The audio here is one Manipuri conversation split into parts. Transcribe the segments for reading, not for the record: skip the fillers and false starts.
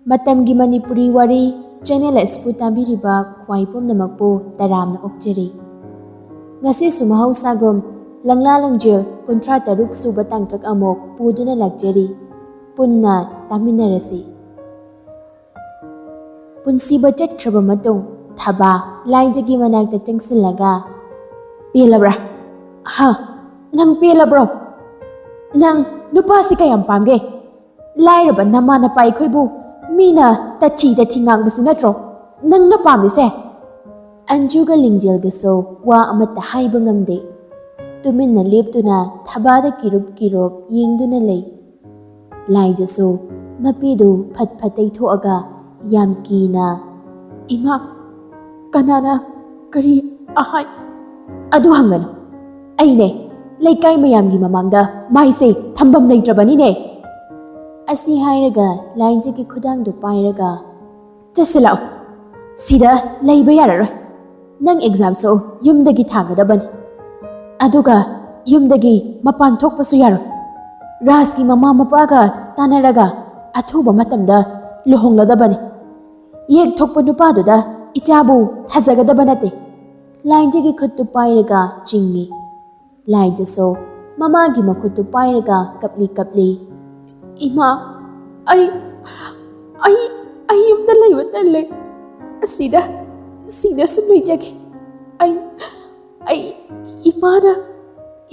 ꯃꯇꯝꯒꯤ ꯃꯅꯤꯄꯨꯔꯤ ꯋꯥꯔꯤ ꯆꯦꯅꯦꯜ ꯑꯁꯤꯕꯨ ꯇꯥꯕꯤꯔꯤꯕ ꯈ꯭ꯋꯥꯏ ꯄꯨꯝꯅꯃꯛꯄꯨ ꯇꯔꯥꯝꯅ ꯑꯣꯛꯆꯔꯤ꯫ ꯉꯁꯤꯁꯨ ꯃꯍꯧꯁꯥꯒꯨꯝ ꯂꯪꯂꯥ ꯂꯪꯖꯦꯜ 36 ꯁꯨꯕ ꯇꯥꯡꯀꯛ ꯑꯃꯨꯛ ꯄꯨꯗꯨꯅ ꯂꯥꯛꯆꯔꯤ꯫ ꯄꯨꯟꯅ ꯇꯥꯃꯤꯟꯅꯔꯁꯤ꯫ ꯄꯨꯟꯁꯤꯕ ꯆꯠꯈ꯭ꯔꯕ ꯃꯇꯨꯡ ꯊꯕꯥ ꯂꯥꯏꯖꯒꯤ ꯃꯅꯥꯛꯇ ꯆꯪꯁꯤꯜꯂꯒ, "ꯄꯦꯜꯂꯕ꯭ꯔꯥ? ꯅꯪ ꯄꯦꯜꯂꯕ꯭ꯔꯣ? ꯅꯪ ꯅꯨꯄꯥꯁꯤ ꯀꯌꯥꯝ ꯄꯥꯝꯒꯦ? ꯂꯥꯏꯔꯕ ꯅꯃꯥ ꯅꯄꯥ ꯑꯩꯈꯣꯏꯕꯨ ꯃꯤꯅ ꯇꯊꯤ ꯉꯥꯡꯕꯁꯤ ꯅꯠꯇ꯭ꯔꯣ ꯅꯪꯅ ꯄꯥꯝꯃꯤꯁꯦ?" ꯑꯟꯖꯨꯒ ꯂꯤꯡꯖꯦꯜꯒꯁꯨ ꯋꯥ ꯑꯃꯠꯇ ꯍꯥꯏꯕ ꯉꯝꯗꯦ꯫ ꯇꯨꯃꯤꯟꯅ ꯂꯦꯞꯇꯨꯅ ꯊꯕꯥꯗ ꯀꯤꯔꯨꯞ ꯌꯦꯡꯗꯨꯅ ꯂꯩ꯫ ꯂꯥꯏꯖꯁꯨ ꯃꯄꯤꯗꯨ ꯐꯠ ꯇꯩꯊꯣꯛꯑꯒ ꯌꯥꯝ ꯀꯤꯅ, "ꯏꯃꯥ, ꯀꯅꯥꯅ ꯀꯔꯤ ꯑꯍꯥꯏ?" "ꯑꯗꯨ ꯍꯪꯒꯅꯨ, ꯑꯩꯅꯦ ꯂꯩꯀꯥꯏ ꯃꯌꯥꯝꯒꯤ ꯃꯃꯥꯡꯗ ꯃꯥꯏꯁꯦ ꯊꯝꯐꯝ ꯂꯩꯇ꯭ꯔꯕꯅꯤꯅꯦ." ꯑꯁꯤ ꯍꯥꯏꯔꯒ ꯂꯥꯏꯖꯒꯤ ꯈꯨꯗꯥꯡꯗꯨ ꯄꯥꯏꯔꯒ, "ꯆꯠꯁꯤꯜꯂꯛꯑꯣ, ꯁꯤꯗ ꯂꯩꯕ ꯌꯥꯔꯔꯣꯏ. ꯅꯪ ꯑꯦꯛꯖꯥꯝꯁꯨ ꯌꯨꯝꯗꯒꯤ ꯊꯥꯒꯗꯕꯅꯤ. ꯑꯗꯨꯒ ꯌꯨꯝꯗꯒꯤ ꯃꯄꯥꯟ ꯊꯣꯛꯄꯁꯨ ꯌꯥꯔꯣꯏ. ꯔꯥꯖꯀꯤ ꯃꯃꯥ ꯃꯄꯥꯒ ꯇꯥꯟꯅꯔꯒ ꯑꯊꯨꯕ ꯃꯇꯝꯗ ꯂꯨꯍꯣꯡꯂꯗꯕꯅꯤ. ꯌꯦꯛ ꯊꯣꯛꯄ ꯅꯨꯄꯥꯗꯨꯗ ꯏꯆꯥꯕꯨ ꯊꯥꯖꯒꯗꯕ ꯅꯠꯇꯦ." ꯂꯥꯏꯖꯒꯤ ꯈꯨꯠꯇꯨ ꯄꯥꯏꯔꯒ ꯆꯤꯡꯉꯤ꯫ ꯂꯥꯏꯖꯁꯨ ꯃꯃꯥꯒꯤ ꯃꯈꯨꯠꯇꯨ ꯄꯥꯏꯔꯒ ꯀꯞꯂꯤ, "ꯏꯃꯥ, ꯑꯩ ꯌꯨꯝꯗ ꯂꯩꯕ ꯇꯜꯂꯦ. ꯁꯤꯗ ꯁꯨꯝ ꯂꯩꯖꯒꯦ. ꯑꯩ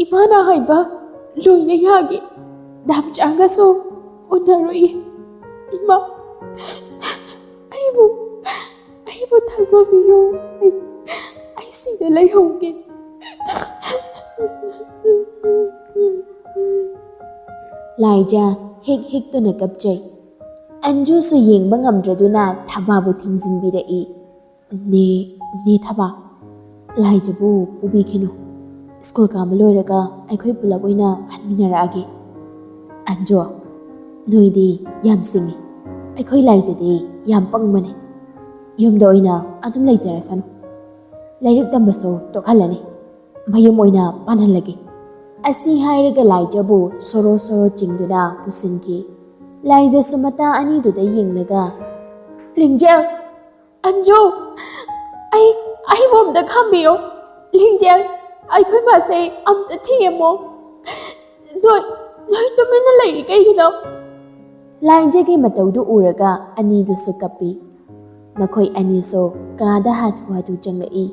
ꯏꯃꯥꯅ ꯍꯥꯏꯕ ꯂꯣꯏꯅ ꯌꯥꯒꯦ. ꯗꯥꯝꯆꯥꯒꯁꯨ ꯎꯅꯔꯣꯏꯌꯦ. ꯏꯃꯥ, ꯑꯩꯕꯨ ꯊꯥꯖꯕꯤꯌꯨ. ꯑꯩ ꯁꯤꯗ ꯂꯩꯍꯧꯒꯦ." ꯂꯥꯏꯖ ꯍꯦꯛꯇꯨꯅ ꯀꯞꯆꯩ꯫ ꯑꯟꯖꯨꯁꯨ ꯌꯦꯡꯕ ꯉꯝꯗ꯭ꯔꯗꯨꯅ ꯊꯕꯥꯕꯨ ꯊꯤꯡꯖꯤꯟꯕꯤꯔꯛꯏ꯫ ꯅꯦ ꯊꯕꯥ, ꯂꯥꯏꯖꯕꯨ ꯄꯨꯕꯤꯈꯤꯅꯨ. ꯁ꯭ꯀꯨꯜ ꯀꯥꯕ ꯂꯣꯏꯔꯒ ꯑꯩꯈꯣꯏ ꯄꯨꯂꯞ ꯑꯣꯏꯅ ꯍꯟꯃꯤꯟꯅꯔꯛꯑꯒꯦ." "ꯑꯟꯖꯨ, ꯅꯣꯏꯗꯤ ꯌꯥꯝ ꯁꯤꯡꯉꯤ. ꯑꯩꯈꯣꯏ ꯂꯥꯏꯖꯗꯤ ꯌꯥꯝ ꯄꯪꯕꯅꯤ. ꯌꯨꯝꯗ ꯑꯣꯏꯅ ꯑꯗꯨꯝ ꯂꯩꯖꯔꯁꯅꯨ. ꯂꯥꯏꯔꯤꯛ ꯇꯝꯕꯁꯨ ꯇꯣꯛꯍꯜꯂꯅꯤ. ꯃꯌꯨꯝ ꯑꯣꯏꯅ ꯄꯥꯟꯍꯜꯂꯒꯦ." ꯑꯁꯤ ꯍꯥꯏꯔꯒ ꯂꯥꯏꯖꯕꯨ ꯁꯣꯔꯣ ꯆꯤꯡꯗꯨꯅ ꯄꯨꯁꯤꯟꯈꯤ꯫ ꯂꯥꯏꯖꯁꯨ ꯃꯇꯥ ꯑꯅꯤꯗꯨꯗ ꯌꯦꯡꯂꯒ, "ꯂꯤꯡꯖꯦꯜ, ꯑꯟꯖꯨ, ꯑꯩꯕꯨ ꯑꯝꯇ ꯈꯥꯝꯕꯤꯌꯣ. ꯂꯤꯡꯖꯦꯜ, ꯑꯩꯈꯣꯏ ꯃꯥꯁꯦ ꯑꯝꯇ ꯊꯦꯝꯃꯣ. ꯅꯣꯏ ꯇꯨꯃꯤꯟꯅ ꯂꯩꯔꯤ ꯀꯩꯒꯤꯅꯣ?" ꯂꯥꯏꯖꯒꯤ ꯃꯇꯧꯗꯨ ꯎꯔꯒ ꯑꯅꯤꯗꯨꯁꯨ ꯀꯞꯄꯤ꯫ ꯃꯈꯣꯏ ꯑꯅꯤꯁꯨ ꯀꯥꯗ ꯍꯥꯊꯨ ꯆꯪꯂꯛꯏ꯫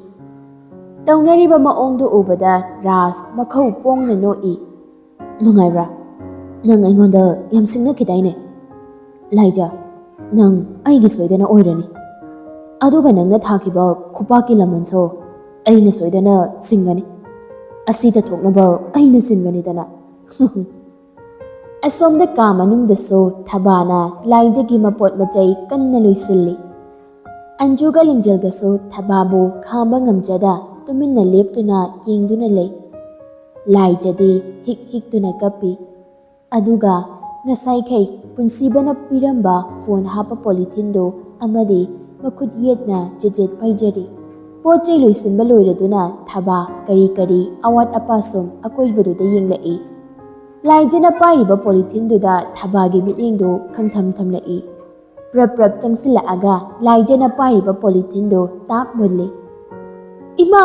ꯇꯧꯅꯔꯤꯕ ꯃꯑꯣꯡꯗꯨ ꯎꯕꯗ ꯔꯥꯖ ꯃꯈꯧ ꯄꯣꯡꯅ ꯅꯣꯛꯏ꯫ "ꯅꯨꯡꯉꯥꯏꯕ꯭ꯔꯥ? ꯅꯪ ꯑꯩꯉꯣꯟꯗ ꯌꯥꯝ ꯁꯤꯡꯅꯈꯤꯗꯥꯏꯅꯦ? ꯂꯥꯏꯖ, ꯅꯪ ꯑꯩꯒꯤ ꯁꯣꯏꯗꯅ ꯑꯣꯏꯔꯅꯤ. ꯑꯗꯨꯒ ꯅꯪꯅ ꯊꯥꯈꯤꯕ ꯈꯨꯄꯥꯛꯀꯤ ꯂꯃꯟꯁꯨ ꯑꯩꯅ ꯁꯣꯏꯗꯅ ꯁꯤꯡꯒꯅꯤ. ꯑꯁꯤꯗ ꯊꯣꯛꯅꯕ ꯑꯩꯅ ꯁꯤꯟꯕꯅꯤꯗꯅ." ꯑꯁꯣꯝꯗ ꯀꯥ ꯃꯅꯨꯡꯗꯁꯨ ꯊꯕꯥꯅ ꯂꯥꯏꯖꯒꯤ ꯃꯄꯣꯠ ꯃꯆꯩ ꯀꯟꯅ ꯂꯣꯏꯁꯤꯜꯂꯤ꯫ ꯑꯟꯖꯨꯒ ꯂꯤꯡꯖꯦꯜꯒꯁꯨ ꯊꯕꯥꯕꯨ ꯈꯥꯝꯕ ꯉꯝꯖꯗ ꯇꯨꯃꯤꯟꯅ ꯂꯦꯞꯇꯨꯅ ꯌꯦꯡꯗꯨꯅ ꯂꯩ꯫ ꯂꯥꯏꯖꯗꯤ ꯍꯤꯛꯇꯨꯅ ꯀꯞꯄꯤ꯫ ꯑꯗꯨꯒ ꯉꯁꯥꯏꯈꯩ ꯄꯨꯟꯁꯤꯕꯅ ꯄꯤꯔꯝꯕ ꯐꯣꯟ ꯍꯥꯞꯄ ꯄꯣꯂꯤꯊꯤꯟꯗꯨ ꯑꯃꯗꯤ ꯃꯈꯨꯠ ꯌꯦꯠꯅ ꯆꯦꯆꯦꯠ ꯄꯥꯏꯖꯔꯤ꯫ ꯄꯣꯠ ꯆꯩ ꯂꯣꯏꯁꯤꯟꯕ ꯂꯣꯏꯔꯗꯨꯅ ꯊꯕꯥ ꯀꯔꯤ ꯑꯋꯥꯠ ꯑꯄꯥ ꯁꯨꯝ ꯑꯀꯣꯏꯕꯗꯨꯗ ꯌꯦꯡꯂꯛꯏ꯫ ꯂꯥꯏꯖꯅ ꯄꯥꯏꯔꯤꯕ ꯄꯣꯂꯤꯊꯤꯟꯗꯨꯗ ꯊꯕꯥꯒꯤ ꯃꯤꯠꯌꯦꯡꯗꯨ ꯈꯪꯊꯝ ꯊꯝꯂꯛꯏ꯫ ꯄ꯭ꯔꯞ ꯆꯪꯁꯤꯜꯂꯛꯑꯒ ꯂꯥꯏꯖꯅ ꯄꯥꯏꯔꯤꯕ ꯄꯣꯂꯤꯊꯤꯟꯗꯨ ꯇꯥꯞ ꯃꯨꯜꯂꯤ꯫ "ꯏꯃꯥ,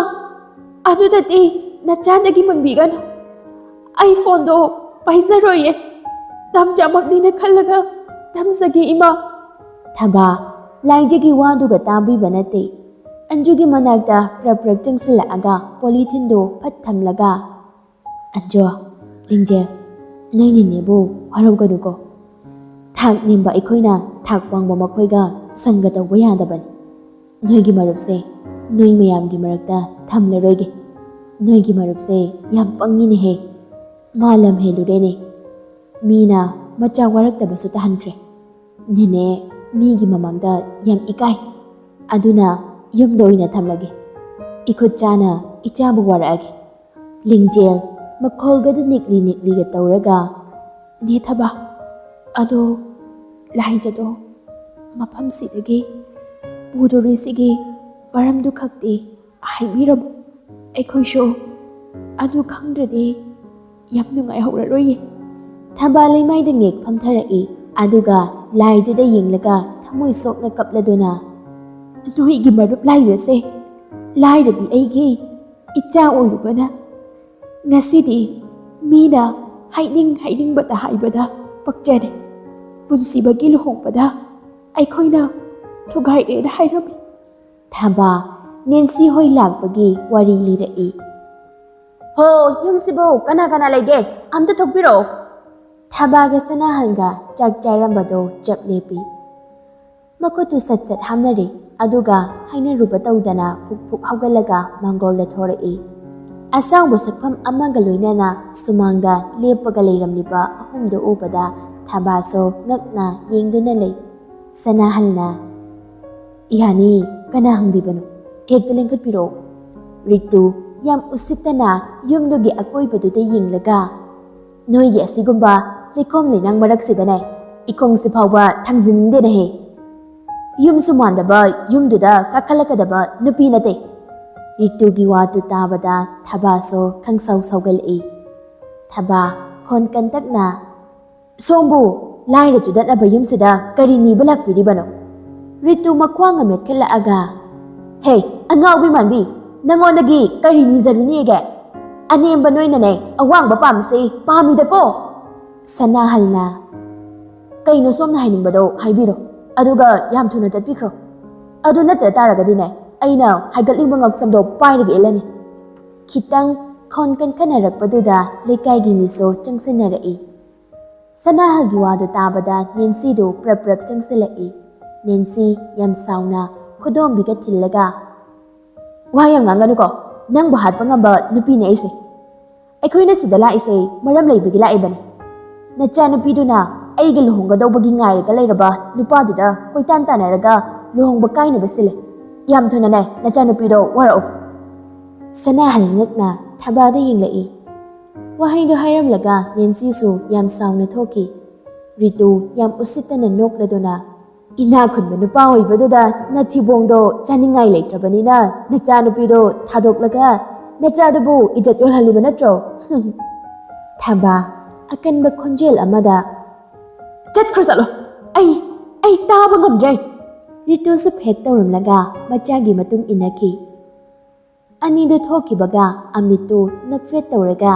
ꯑꯗꯨꯗꯗꯤ ꯅꯆꯥꯗꯒꯤ ꯃꯨꯟꯕꯤꯒꯅꯨ. ꯑꯩ ꯐꯣꯟꯗꯣ ꯄꯥꯏꯖꯔꯣꯏꯌꯦ. ꯗꯥꯝꯆꯥꯃꯛꯅꯤꯅ ꯈꯜꯂꯒ ꯊꯝꯖꯒꯦ ꯏꯃꯥ." ꯊꯕꯥ ꯂꯥꯏꯖꯒꯤ ꯋꯥꯗꯨꯒ ꯇꯥꯕꯤꯕ ꯅꯠꯇꯦ꯫ ꯑꯟꯖꯨꯒꯤ ꯃꯅꯥꯛꯇ ꯄ꯭ꯔꯞ ꯆꯪꯁꯤꯜꯂꯛꯑꯒ ꯄꯣꯂꯤꯊꯤꯟꯗꯨ ꯐꯠ ꯊꯝꯂꯒ, "ꯑꯟꯖꯨ, ꯂꯤꯡꯖꯦꯜ, ꯅꯣꯏ ꯅꯦꯅꯦꯕꯨ ꯋꯥꯔꯧꯒꯅꯨꯀꯣ. ꯊꯥꯛ ꯅꯦꯝꯕ ꯑꯩꯈꯣꯏꯅ ꯊꯥꯛ ꯋꯥꯡꯕ ꯃꯈꯣꯏꯒ ꯁꯪꯒ ꯇꯧꯕ ꯌꯥꯗꯕꯅꯤ. ꯅꯣꯏꯒꯤ ꯃꯔꯨꯞꯁꯦ ꯅꯣꯏ ꯃꯌꯥꯝꯒꯤ ꯃꯔꯛꯇ ꯊꯝꯂꯔꯣꯏꯒꯦ. ꯅꯣꯏꯒꯤ ꯃꯔꯨꯞꯁꯦ ꯌꯥꯝ ꯄꯪꯉꯤꯅꯦꯍꯦ. ꯃꯥ ꯂꯝ ꯍꯦꯜꯂꯨꯔꯦꯅꯦ. ꯃꯤꯅ ꯃꯆꯥ ꯋꯥꯔꯛꯇꯕꯁꯨ ꯇꯥꯍꯟꯈ꯭ꯔꯦ. ꯅꯦꯅꯦ ꯃꯤꯒꯤ ꯃꯃꯥꯡꯗ ꯌꯥꯝ ꯏꯀꯥꯏ. ꯑꯗꯨꯅ ꯌꯨꯝꯗ ꯑꯣꯏꯅ ꯊꯝꯂꯒꯦ. ꯏꯈꯨꯠ ꯆꯥꯅ ꯏꯆꯥꯕꯨ ꯋꯥꯔꯛꯑꯒꯦ." ꯂꯤꯡꯖꯦꯜ ꯃꯈꯣꯜꯒꯗꯨ ꯅꯤꯛꯂꯤꯒ ꯇꯧꯔꯒ, "ꯅꯦ ꯊꯕꯥ, ꯑꯗꯣ ꯂꯥꯏꯖꯗꯣ ꯃꯐꯝꯁꯤꯗꯒꯤ ꯄꯨꯗꯣꯔꯤꯁꯤꯒꯤ ꯃꯔꯝꯗꯨ ꯈꯛꯇꯤ ꯍꯥꯏꯕꯤꯔꯝꯃꯨ. ꯑꯩꯈꯣꯏꯁꯨ ꯑꯗꯨ ꯈꯪꯗ꯭ꯔꯗꯤ ꯌꯥꯝ ꯅꯨꯡꯉꯥꯏꯍꯧꯔꯔꯣꯏꯌꯦ." ꯊꯕꯥ ꯂꯩꯃꯥꯏꯗ ꯉꯦꯛ ꯐꯝꯊꯔꯛꯏ꯫ ꯑꯗꯨꯒ ꯂꯥꯏꯗꯨꯗ ꯌꯦꯡꯂꯒ ꯊꯃꯣꯏ ꯁꯣꯛꯅ ꯀꯞꯂꯗꯨꯅ ꯅꯣꯏꯒꯤ ꯃꯔꯨꯞ ꯂꯥꯏꯖꯁꯦ ꯂꯥꯏꯔꯕꯤ ꯑꯩꯒꯤ ꯏꯆꯥ ꯑꯣꯏꯔꯨꯕꯅ ꯉꯁꯤꯗꯤ ꯃꯤꯅ ꯍꯥꯏꯅꯤꯡꯕꯇ ꯍꯥꯏꯕꯗ ꯄꯛꯆꯔꯦ ꯄꯨꯟꯁꯤꯕꯒꯤ ꯂꯨꯍꯣꯡꯕꯗ ꯑꯩꯈꯣꯏꯅ ꯊꯨꯒꯥꯏꯔꯦꯅ ꯍꯥꯏꯔꯝꯃꯤ꯫ ꯊꯥꯕ ꯅꯦꯟꯁꯤ ꯍꯣꯏ ꯂꯥꯛꯄꯒꯤ ꯋꯥꯔꯤ ꯂꯤꯔꯛꯏ꯫ ꯍꯣ ꯌꯨꯝꯁꯤꯕꯨ ꯀꯅꯥ ꯀꯅꯥ ꯂꯩꯒꯦ ꯑꯝꯇ ꯊꯣꯛꯄꯤꯔꯛꯑꯣ꯫ ꯊꯥꯕꯥꯒ ꯁꯅꯥꯍꯜꯒ ꯆꯥꯛ ꯆꯥꯔꯝꯕꯗꯣ ꯆꯞ ꯂꯦꯞꯄꯤ꯫ ꯃꯈꯨꯠꯇꯨ ꯁꯠ ꯁꯠ ꯍꯥꯝꯅꯔꯤ ꯑꯗꯨꯒ ꯍꯥꯏꯅꯔꯨꯕ ꯇꯧꯗꯅ ꯐꯨꯛ ꯐꯨꯛ ꯍꯧꯒꯠꯂꯒ ꯃꯥꯡꯒꯣꯜꯗ ꯊꯣꯔꯛꯏ꯫ ꯑꯁꯥꯡꯕ ꯁꯛꯐꯝ ꯑꯃꯒ ꯂꯣꯏꯅꯅ ꯁꯨꯃꯥꯡꯗ ꯂꯦꯞꯄꯒ ꯂꯩꯔꯝꯂꯤꯕ ꯑꯍꯨꯝꯗꯨ ꯎꯕꯗ ꯊꯥꯕꯥꯁꯨ ꯉꯛꯅ ꯌꯦꯡꯗꯨꯅ ꯂꯩ꯫ ꯁꯅꯥꯍꯜꯅ ꯏꯍꯥꯅꯤ ꯀꯅꯥ ꯍꯪꯕꯤꯕꯅꯣ ꯍꯦꯛꯇ ꯂꯦꯡꯈꯠꯄꯤꯔꯛꯑꯣ꯫ ꯔꯤꯇꯨ ꯌꯥꯝ ꯎꯁꯤꯠꯇꯅ ꯌꯨꯝꯗꯨꯒꯤ ꯑꯀꯣꯏꯕꯗꯨꯗ ꯌꯦꯡꯂꯒ ꯅꯣꯏꯒꯤ ꯑꯁꯤꯒꯨꯝꯕ ꯂꯩꯈꯣꯝ ꯂꯩꯅꯥꯡ ꯃꯔꯛꯁꯤꯗꯅꯦ ꯏꯈꯣꯡꯁꯤ ꯐꯥꯎꯕ ꯊꯥꯡꯖꯤꯟꯅꯤꯡꯗꯦꯅꯍꯦ꯫ ꯌꯨꯝꯁꯨ ꯃꯥꯟꯗꯕ ꯌꯨꯝꯗꯨꯗ ꯀꯥꯈꯠꯂꯛꯀꯗꯕ ꯅꯨꯄꯤ ꯅꯠꯇꯦ꯫ ꯔꯤꯇꯨꯒꯤ ꯋꯥꯗꯨ ꯇꯥꯕꯗ ꯊꯥꯕꯥꯁꯨ ꯈꯪꯁꯥꯎ ꯁꯥꯎꯒꯠꯂꯛꯏ꯫ ꯊꯥꯕꯥ ꯈꯣꯟ ꯀꯟꯇꯛꯅ ꯁꯣꯝꯕꯨ ꯂꯥꯏꯔ ꯆꯨꯗꯠꯅꯕ ꯌꯨꯝꯁꯤꯗ ꯀꯔꯤ ꯅꯤꯕ ꯂꯥꯛꯄꯤꯔꯤꯕꯅꯣ? ꯔꯤꯇꯨ ꯃꯈ꯭ꯋꯥꯡ ꯃꯦꯠꯈꯠꯂꯛꯑꯒ ꯍꯦ ꯑꯉꯥꯎꯕꯤ ꯃꯥꯟꯕꯤ ꯅꯪꯉꯣꯟꯗꯒꯤ ꯀꯔꯤ ꯅꯤꯖꯔꯨꯅꯤꯒꯦ? ꯑꯅꯦꯝꯕ ꯅꯣꯏꯅꯅꯦ ꯑꯋꯥꯡꯕ ꯄꯥꯝꯕꯁꯦ ꯄꯥꯝꯃꯤꯗꯀꯣ꯫ ꯁꯅꯥꯍꯜꯅ ꯀꯩꯅꯣ ꯁꯣꯝꯅ ꯍꯥꯏꯅꯤꯡꯕꯗꯣ ꯍꯥꯏꯕꯤꯔꯣ ꯑꯗꯨꯒ ꯌꯥꯝ ꯊꯨꯅ ꯆꯠꯄꯤꯈ꯭ꯔꯣ꯫ ꯑꯗꯨ ꯅꯠꯇ ꯇꯥꯔꯒꯗꯤꯅꯦ ꯑꯩꯅ ꯍꯥꯏꯒꯠꯂꯤꯕ ꯉꯛꯁꯝꯗꯣ ꯄꯥꯏꯔꯒ ꯏꯜꯂꯅꯤ꯫ ꯈꯤꯇꯪ ꯈꯣꯟ ꯀꯟꯈꯠꯅꯔꯛꯄꯗꯨꯗ ꯂꯩꯀꯥꯏꯒꯤ ꯃꯤꯁꯨ ꯆꯪꯁꯤꯟꯅꯔꯛꯏ꯫ ꯁꯅꯥꯍꯜꯒꯤ ꯋꯥꯗꯨ ꯇꯥꯕꯗ ꯅꯦꯟꯁꯤꯗꯨ ꯄ꯭ꯔꯞ ꯄ꯭ꯔꯞ ꯆꯪꯁꯤꯜꯂꯛꯏ꯫ ꯅꯦꯟꯁꯤ ꯌꯥꯝ ꯁꯥꯎꯅ ꯈꯨꯗꯣꯝꯕꯤꯒ ꯊꯤꯜꯂꯒ ꯋꯥ ꯌꯥꯝ ꯉꯥꯡꯒꯅꯨꯀꯣ ꯅꯪꯕꯨ ꯍꯥꯠꯄ ꯉꯝꯕ ꯅꯨꯄꯤꯅꯦ ꯑꯩꯁꯦ꯫ ꯑꯩꯈꯣꯏꯅ ꯁꯤꯗ ꯂꯥꯛꯏꯁꯦ ꯃꯔꯝ ꯂꯩꯕꯒꯤ ꯂꯥꯛꯏꯕꯅꯤ꯫ ꯅꯆꯥꯅꯨꯄꯤꯗꯨꯅ ꯑꯩꯒ ꯂꯨꯍꯣꯡꯒꯗꯧꯕꯒꯤ ꯉꯥꯏꯔꯒ ꯂꯩꯔꯕ ꯅꯨꯄꯥꯗꯨꯗ ꯀꯣꯏꯇꯥꯟ ꯇꯥꯟꯅꯔꯒ ꯂꯨꯍꯣꯡꯕ ꯀꯥꯏꯅꯕ ꯁꯤꯜꯂꯦ꯫ ꯌꯥꯝ ꯊꯨꯅꯅꯦ ꯅꯆꯥꯅꯨꯄꯤꯗꯣ ꯋꯥꯔꯛꯑꯣ꯫ ꯁꯅꯥꯍꯜ ꯉꯛꯅ ꯊꯥꯕꯥꯗ ꯌꯦꯡꯂꯛꯏ꯫ ꯋꯥꯍꯩꯗꯨ ꯍꯥꯏꯔꯝꯂꯒ ꯅꯦꯟꯁꯤꯁꯨ ꯌꯥꯝ ꯁꯥꯎꯅ ꯊꯣꯛꯈꯤ꯫ ꯔꯤꯇꯨ ꯌꯥꯝ ꯎꯁꯤꯠꯇꯅ ꯅꯣꯛꯂꯗꯨꯅ ꯏꯅꯥ ꯈꯨꯟꯕ ꯅꯨꯄꯥ ꯑꯣꯏꯕꯗꯨꯗ ꯅꯊꯤꯕꯣꯡꯗꯣ ꯆꯥꯅꯤꯡꯉꯥꯏ ꯂꯩꯇ꯭ꯔꯕꯅꯤꯅ ꯅꯆꯥꯅꯨꯄꯤꯗꯣ ꯊꯥꯗꯣꯛꯂꯒ ꯅꯆꯥꯗꯨꯕꯨ ꯏꯖꯠ ꯌꯣꯜꯍꯜꯂꯤꯕ ꯅꯠꯇ꯭ꯔꯣ? ꯊꯥꯕꯥ ꯑꯀꯟꯕ ꯈꯣꯟꯖꯦꯜ ꯑꯃꯗ ꯆꯠꯈ꯭ꯔꯣ ꯆꯠꯂꯣ ꯑꯩ ꯇꯥꯕ ꯉꯝꯗ꯭ꯔꯦ꯫ ꯔꯤꯇꯨꯁꯨ ꯐꯦꯠ ꯇꯧꯔꯝꯂꯒ ꯃꯆꯥꯒꯤ ꯃꯇꯨꯡ ꯏꯟꯅꯈꯤ꯫ ꯑꯅꯤꯗꯨ ꯊꯣꯛꯈꯤꯕꯒ ꯑꯃꯤꯠꯇꯨ ꯅꯛꯐꯦꯠ ꯇꯧꯔꯒ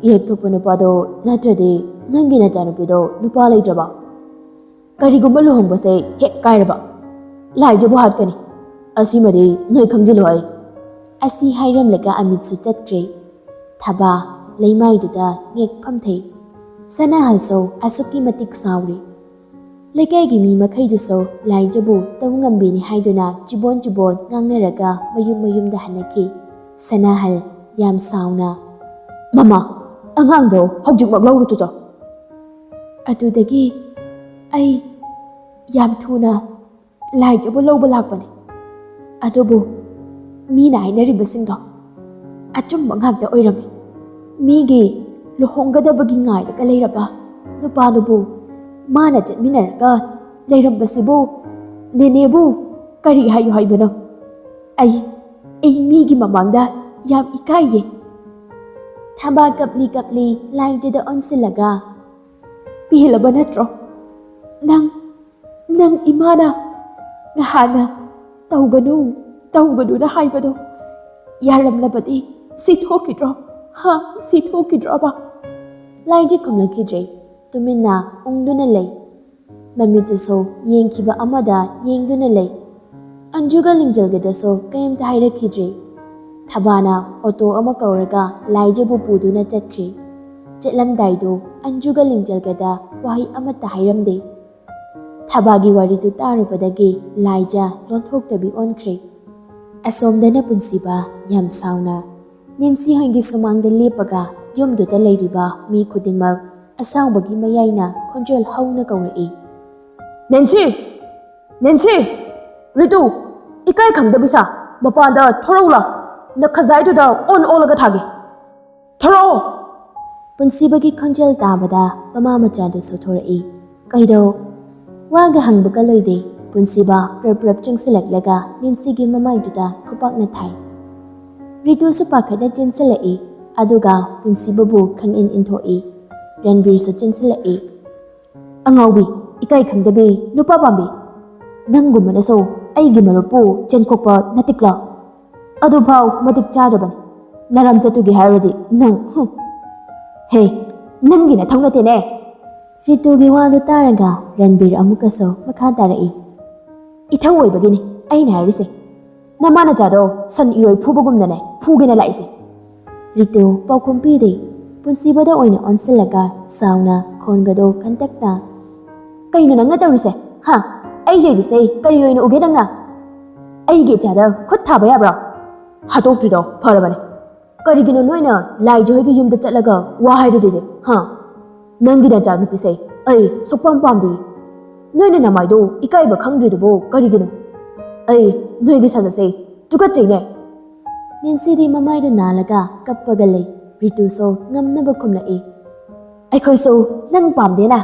ꯌꯦꯛ ꯊꯣꯛꯄ ꯅꯨꯄꯥꯗꯣ ꯅꯠꯇ꯭ꯔꯗꯤ ꯅꯪꯒꯤ ꯅꯆꯥꯅꯨꯄꯤꯗꯣ ꯅꯨꯄꯥ ꯂꯩꯇ꯭ꯔꯕ? ꯀꯔꯤꯒꯨꯝꯕ ꯂꯨꯍꯣꯡꯕꯁꯦ ꯍꯦꯛ ꯀꯥꯏꯔꯕ ꯂꯥꯏꯖꯕꯨ ꯍꯥꯠꯀꯅꯤ ꯑꯁꯤꯃꯗꯤ ꯅꯣꯏ ꯈꯪꯖꯤꯜꯂꯣ ꯑꯩ꯫ ꯑꯁꯤ ꯍꯥꯏꯔꯝꯂꯒ ꯑꯃꯤꯠꯁꯨ ꯆꯠꯈ꯭ꯔꯦ꯫ ꯊꯥꯕꯥ ꯂꯩꯃꯥꯏꯗꯨꯗ ꯉꯦꯛ ꯐꯝꯊꯩ꯫ ꯁꯅꯥꯍꯜꯁꯨ ꯑꯁꯨꯛꯀꯤ ꯃꯇꯤꯛ ꯁꯥꯎꯔꯤ꯫ ꯂꯩꯀꯥꯏꯒꯤ ꯃꯤ ꯃꯈꯩꯗꯨꯁꯨ ꯂꯥꯏꯖꯕꯨ ꯇꯧ ꯉꯝꯕꯤꯅꯤ ꯍꯥꯏꯗꯨꯅ ꯆꯤꯕꯣꯟ ꯉꯥꯡꯅꯔꯒ ꯃꯌꯨꯝꯗ ꯍꯟꯅꯈꯤ꯫ ꯁꯅꯥꯍꯜ ꯌꯥꯝ ꯁꯥꯎꯅ ꯃꯃꯥ ꯑꯉꯥꯡꯗꯣ ꯍꯧꯖꯤꯛꯃꯛ ꯂꯧꯔꯨ ꯆꯣ꯫ ꯑꯗꯨꯗꯒꯤ ꯑꯩ ꯌꯥꯝ ꯊꯨꯅ ꯂꯥꯏꯖꯕꯨ ꯂꯧꯕ ꯂꯥꯛꯄꯅꯤ꯫ ꯑꯗꯨꯕꯨ ꯃꯤꯅ ꯍꯥꯏꯅꯔꯤꯕꯁꯤꯡꯗꯣ ꯑꯆꯨꯝꯕ ꯉꯥꯛꯇ ꯑꯣꯏꯔꯝꯃꯤ꯫ ꯃꯤꯒꯤ ꯂꯨꯍꯣꯡꯒꯗꯕꯒꯤ ꯉꯥꯏꯔꯒ ꯂꯩꯔꯕ ꯅꯨꯄꯥꯗꯨꯕꯨ ꯃꯥꯅ ꯆꯠꯃꯤꯟꯅꯔꯒ ꯂꯩꯔꯝꯕꯁꯤꯕꯨ ꯅꯦꯅꯦꯕꯨ ꯀꯔꯤ ꯍꯥꯏꯌꯨ ꯍꯥꯏꯕꯅꯣ? ꯑꯩ ꯃꯤꯒꯤ ꯃꯃꯥꯡꯗ ꯌꯥꯝ ꯏꯀꯥꯏꯌꯦ꯫ ꯊꯥꯕꯥ ꯀꯞꯂꯤ ꯀꯞꯂꯤ ꯂꯥꯏꯗꯨꯗ ꯑꯣꯟꯁꯤꯜꯂꯒ ꯄꯦꯜꯂꯕ ꯅꯠꯇ꯭ꯔꯣ? ꯅꯪ ꯏꯃꯥꯅ ꯉꯍꯥꯟꯅ ꯇꯧꯒꯅꯨꯅ ꯍꯥꯏꯕꯗꯣ ꯌꯥꯔꯝꯂꯕꯗꯤ ꯁꯤꯊꯣꯛꯈꯤꯗ꯭ꯔꯣ? ꯁꯤꯊꯣꯛꯈꯤꯗ꯭ꯔꯣꯕ? ꯂꯥꯏꯖ ꯈꯨꯝꯂꯛꯈꯤꯗ꯭ꯔꯦ꯫ ꯇꯨꯃꯤꯟꯅ ꯎꯪꯗꯨꯅ ꯂꯩ꯫ ꯃꯃꯤꯠꯇꯨꯁꯨ ꯌꯦꯡꯈꯤꯕ ꯑꯃꯗ ꯌꯦꯡꯗꯨꯅ ꯂꯩ꯫ ꯑꯟꯖꯨꯒ ꯂꯤꯡꯖꯦꯜꯒꯗꯁꯨ ꯀꯔꯤꯝꯇ ꯍꯥꯏꯔꯛꯈꯤꯗ꯭ꯔꯦ꯫ ꯊꯥꯕꯥꯅ ꯑꯣꯇꯣ ꯑꯃ ꯀꯧꯔꯒ ꯂꯥꯏꯖꯕꯨ ꯄꯨꯗꯨꯅ ꯆꯠꯈ꯭ꯔꯦ꯫ ꯆꯠꯂꯝꯗꯥꯏꯗꯨ ꯑꯟꯖꯨꯒ ꯂꯤꯡꯖꯦꯜꯒꯗ ꯋꯥꯍꯩ ꯑꯃꯠꯇ ꯍꯥꯏꯔꯝꯗꯦ꯫ ꯊꯥꯕꯥꯒꯤ ꯋꯥꯔꯤꯗꯨ ꯇꯥꯔꯨꯕꯗꯒꯤ ꯂꯥꯏꯖ ꯂꯣꯟꯊꯣꯛꯇꯕꯤ ꯑꯣꯟꯈ꯭ꯔꯦ꯫ ꯑꯁꯣꯝꯗꯅ ꯄꯨꯟꯁꯤꯕ ꯌꯥꯝ ꯁꯥꯎꯅ ꯅꯦꯟꯁꯤ ꯍꯣꯏꯒꯤ ꯁꯨꯃꯥꯡꯗ ꯂꯦꯞꯄꯒ ꯌꯨꯝꯗꯨꯗ ꯂꯩꯔꯤꯕ ꯃꯤ ꯈꯨꯗꯤꯡꯃꯛ ꯑꯁꯥꯎꯕꯒꯤ ꯃꯌꯥꯏꯅ ꯈꯣꯟꯖꯦꯜ ꯍꯧꯅ ꯀꯧꯔꯛꯏ꯫ ꯅꯦꯟꯁꯤ! ꯔꯤꯇꯨ! ꯏꯀꯥꯏ ꯈꯪꯗꯕꯤꯁꯥ ꯃꯄꯥꯟꯗ ꯊꯣꯔꯛꯎ ꯂꯥꯎ ꯅꯈꯖꯥꯏꯗꯨꯗ ꯑꯣꯜꯂꯒ ꯊꯥꯒꯦ ꯊꯣꯔꯛꯑꯣ꯫ ꯄꯨꯟꯁꯤꯕꯒꯤ ꯈꯣꯟꯖꯦꯜ ꯇꯥꯕꯗ ꯃꯃꯥ ꯃꯆꯥꯗꯨꯁꯨ ꯊꯣꯔꯛꯏ꯫ ꯀꯩꯗꯧ? ꯋꯥꯒ ꯍꯪꯕꯒ ꯂꯣꯏꯗꯦ ꯄꯨꯟꯁꯤꯕ ꯄ꯭ꯔꯞ ꯆꯪꯁꯤꯜꯂꯛꯂꯒ ꯅꯦꯟꯁꯤꯒꯤ ꯃꯃꯥꯏꯗꯨꯗ ꯈꯨꯄꯥꯛꯅ ꯊꯥꯏ꯫ ꯔꯤꯇꯨꯁꯨ ꯄꯥꯈꯠꯅ ꯆꯦꯟꯁꯤꯜꯂꯛꯏ ꯑꯗꯨꯒ ꯄꯨꯟꯁꯤꯕꯕꯨ ꯈꯪꯏꯟ ꯏꯟꯊꯣꯛꯏ꯫ ꯔꯟꯕꯤꯔꯁꯨ ꯆꯦꯟꯁꯤꯜꯂꯛꯏ꯫ Angaubi, ikai khangdabi, nupa pambi. Nanggumanaso, aigi marupu, chenkokpa natikla. Adu phau matik chadabani. Naram chatugi haradi, nang. Hey, nangi na thong nate ne. Ritugi wadu taraga, Ranbir amukaso makha tarai. Ithau oibagini, aina harise. Namana chado, san iroi phubagumnane, phugina laise. Ritu paukumpidi, punsibada oina onsilaga, sauna, khongado kantakna. Kaino nang natarise, ha? Ai reise, kari oina ugedangna. Ai ge chada, khut thaba yabra. Hatok trido, pharabane. Karigino noina, lai johi yumda chatlaga, wahai dide, ha? Nangina chad nupise, ai, sokpam pamdi. Noina namaido, ikai ba khangdridubo, karigino. Ai, noigi sajase, tukachine. Nancy di mamaido nalaga, kappagalay, Ritu so, ngamnaba kumlai. Ai khoi so, nang pamde na.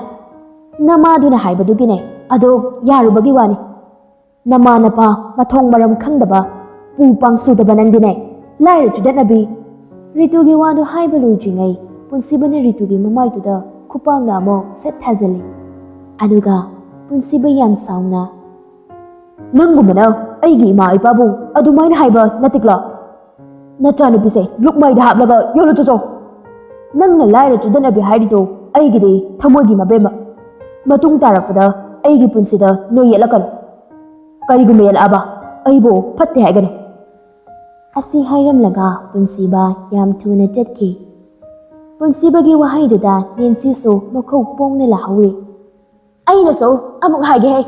Namadu na haibadugine, ado, yarubagi wani. Namana pa, mathong maram khangdaba, pupang sudaba nandine, laira chudanabi. Ritu gi wadu haibalu jingay, punsibane Ritu gi mamaido da, kupang na mo, set hazali. Aduga, punsiba yam sauna. Nangumana, aigi ima ipabu, adumain haiba natikla. Nachanupise, lukmaida haplaga, yolo chocho. Nangna laira chudanabi hairido, aigidi, thamogi mabema. Matung tarakpada, aigi punsida, no yelakano. Kariguma yelaba, aibo, patte haigano. Asi hairam laga, punsiba, yam tuna jetki. Punsibagi wahaiduda, Nancy so, makau pong nila hauri. Aina so, amok haige hai.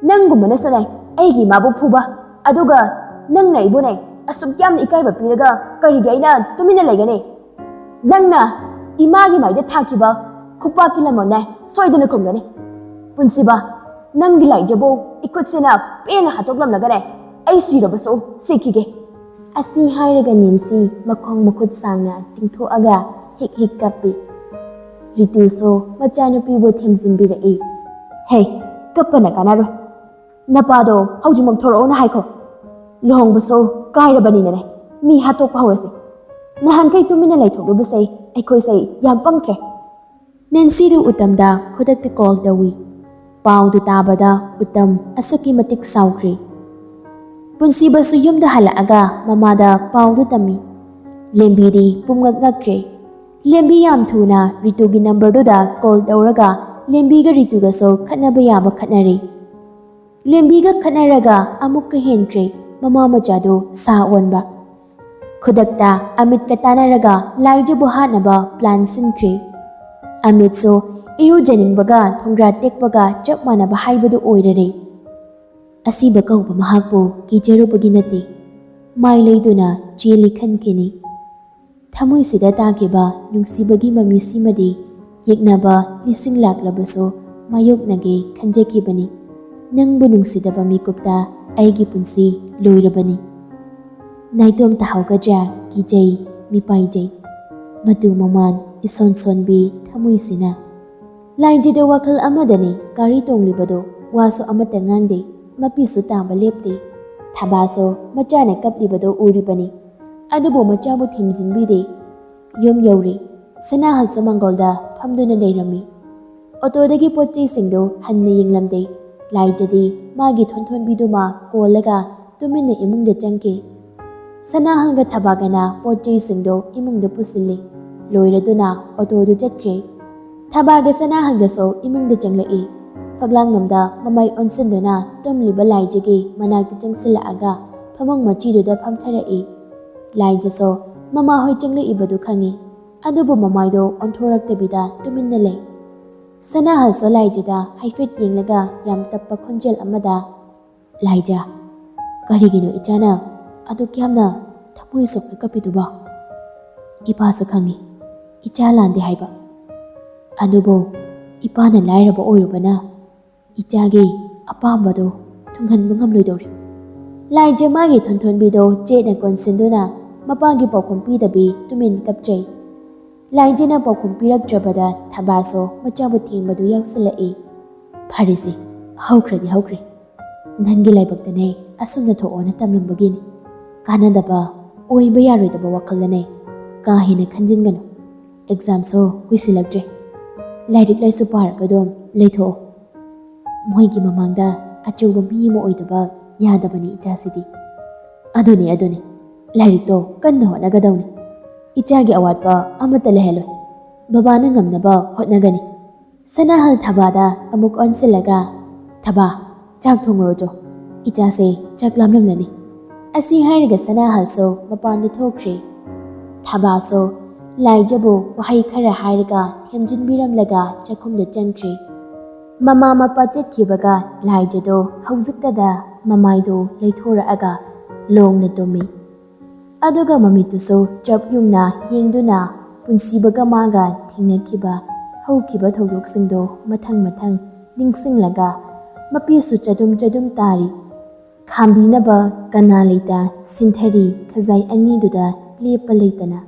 Nangumana sonay, aigi mabu puba. Aduga, nang na ibo nay. Asuk yam na ikay ba pinaga, karigay na, tumina laygane. Nang na, imagi may datakiba, kupaki lamon na, soy na kumgane. Punsiba, nang gilay jabo, ikot sina, pina hatoglam lagane, ay siro baso, sikige. Asi hayraga Nancy, makong makut sanga, tingto aga, hik kapi. Ritu so, machano pibo temsin birai. Hey, kapana kanaro. Napado, haujumang toro na haiko. Lohong baso, kaira banina mi hatok pa horasi. Nahan kay tumina lay thok basay, ay koy say, yam pangtre. Nancy du utam da, kodak te call dawi. Pao du taba da, utam, asuki matik saukri. Punsiba su yum da hala aga, mamada, pao du tami. Lembi di, pumgagagkre. Lembi yam tuna, Ritu gi number do da, call dauraga, Lembi ga Ritu ga so, katnaba yaba katnari. Lembi ga katnaraga, amuk ka henkre. Mama majado sa wanba. Kudakta Amit katanaraga laija buhanaba plan sinkre. Amit so iru janing baga thongra tek baga chap manaba haibadu oirare. Asiba kauba mahakbo kijaru baginati. Mai leiduna jeli khankini. Thamoi sida takiba nungsibagi mami simadi yeknaba lising laklabaso mayoknage khanjakibani. Nangbu nungsidaba mikupta aigi punsi loirabani. Naitom tahawgadra kijay mipaijay. Madu maman ison sonbi thamuisina. Laijida wakal amadani kari tonglibado waso amata ngangde mapisu tamba lepte. Thabaso machane kaplibado uribani. Adubo machabu thimzinbide. Yom yauri sanahal samangolda phamduna leirami. Otodagi potchei singdo hanna yinglamde. Laijadi magi thonthon biduma kolaga tumina imungda changke. Sanahalga thabagana potchei singdo imungda pusili. Loiraduna otodu jatkre. Thabaga sanahalga so imungda changlai. Paglang namda mamay onsinduna tumliba laijagi managda changsila aga phamang machiduda phamtharai. Laija so mama hoy changlai ibadu khangi. Adubu mamaydo onthoraktabida tumina lay. Sanahal so laijada haifet yenglaga yam tappa khonjel amada. Laija, karigino ichana adu kyamna thamoi sokna kapiduba. Ipa so khangi, icha lande haiba. Adubo, ipa na lairaba oirubana, ichagi apambado tunghanba ngamloidori. Laija magi thonthonbido chena konsinduna mapagi paukompidabi tumin kapchai. Laijina paukumpirakdrabada thabaso machabu thengmadu yausalai. Pharisi, haukradi haukre. Nangi laibaktane asumna thoona tamlambagini. Kanadaba oiba yaroidaba wakhaldane ka hina khanjingano. Exam so huisilagdre. Lairik laisu paragadom ꯂꯩꯊꯣꯛꯑꯣ꯫ ꯃꯣꯏꯒꯤ ꯃꯃꯥꯡꯗ ꯑꯆꯧꯕ ꯃꯤ ꯑꯃ ꯑꯣꯏꯗꯕ ꯌꯥꯗꯕꯅꯤ ꯏꯆꯥꯁꯤꯗꯤ꯫ ꯑꯗꯨꯅꯤ ꯂꯥꯏꯔꯤꯛꯇꯣ ꯀꯟꯅ ꯍꯣꯠꯅꯒꯗꯧꯅꯤ꯫ ꯏꯆꯥꯒꯤ ꯑꯋꯥꯠꯄ ꯑꯃꯠꯇ ꯂꯩꯍꯜꯂꯣꯏ꯫ ꯕꯕꯥꯅ ꯉꯝꯅꯕ ꯍꯣꯠꯅꯒꯅꯤ꯫ ꯁꯅꯥꯍꯜ ꯊꯕꯥꯗ ꯑꯃꯨꯛ ꯑꯣꯟꯁꯤꯜꯂꯒ, ꯊꯕꯥ, ꯆꯥꯛ ꯊꯣꯡꯉꯨꯔꯣꯆꯣ, ꯏꯆꯥꯁꯦ ꯆꯥꯛ ꯂꯥꯝꯂꯝꯂꯅꯤ꯫ ꯑꯁꯤ ꯍꯥꯏꯔꯒ ꯁꯅꯥꯍꯜꯁꯨ ꯃꯄꯥꯟꯗ ꯊꯣꯛꯈ꯭ꯔꯦ꯫ ꯊꯕꯥꯁꯨ ꯂꯥꯏꯖꯕꯨ ꯋꯥꯍꯩ ꯈꯔ ꯍꯥꯏꯔꯒ ꯊꯦꯝꯖꯤꯟꯕꯤꯔꯝꯂꯒ ꯆꯥꯛꯈꯨꯝꯗ ꯆꯪꯈ꯭ꯔꯦ꯫ ꯃꯃꯥ ꯃꯄꯥ ꯆꯠꯈꯤꯕꯒ ꯂꯥꯏꯖꯗꯣ ꯍꯧꯖꯤꯛꯇꯗ ꯃꯃꯥꯏꯗꯣ ꯂꯩꯊꯣꯔꯛꯑꯒ ꯂꯣꯡꯅ ꯇꯨꯝꯃꯤ꯫ ꯑꯗꯨꯒ ꯃꯃꯤꯠꯇꯨꯁꯨ ꯆꯞ ꯌꯨꯡꯅ ꯌꯦꯡꯗꯨꯅ ꯄꯨꯟꯁꯤꯕꯒ ꯃꯥꯒ ꯊꯦꯡꯅꯈꯤꯕ ꯍꯧꯈꯤꯕ ꯊꯧꯗꯣꯛꯁꯤꯡꯗꯣ ꯃꯊꯪ ꯃꯊꯪ ꯅꯤꯡꯁꯤꯡꯂꯒ ꯃꯄꯤꯁꯨ ꯆꯗꯨꯝ ꯇꯥꯔꯤ꯫ ꯈꯥꯝꯕꯤꯅꯕ ꯀꯅꯥ ꯂꯩꯇ ꯁꯤꯟꯊꯔꯤ ꯈꯖꯥꯏ ꯑꯅꯤꯗꯨꯗ ꯂꯦꯞꯄ ꯂꯩꯇꯅ꯫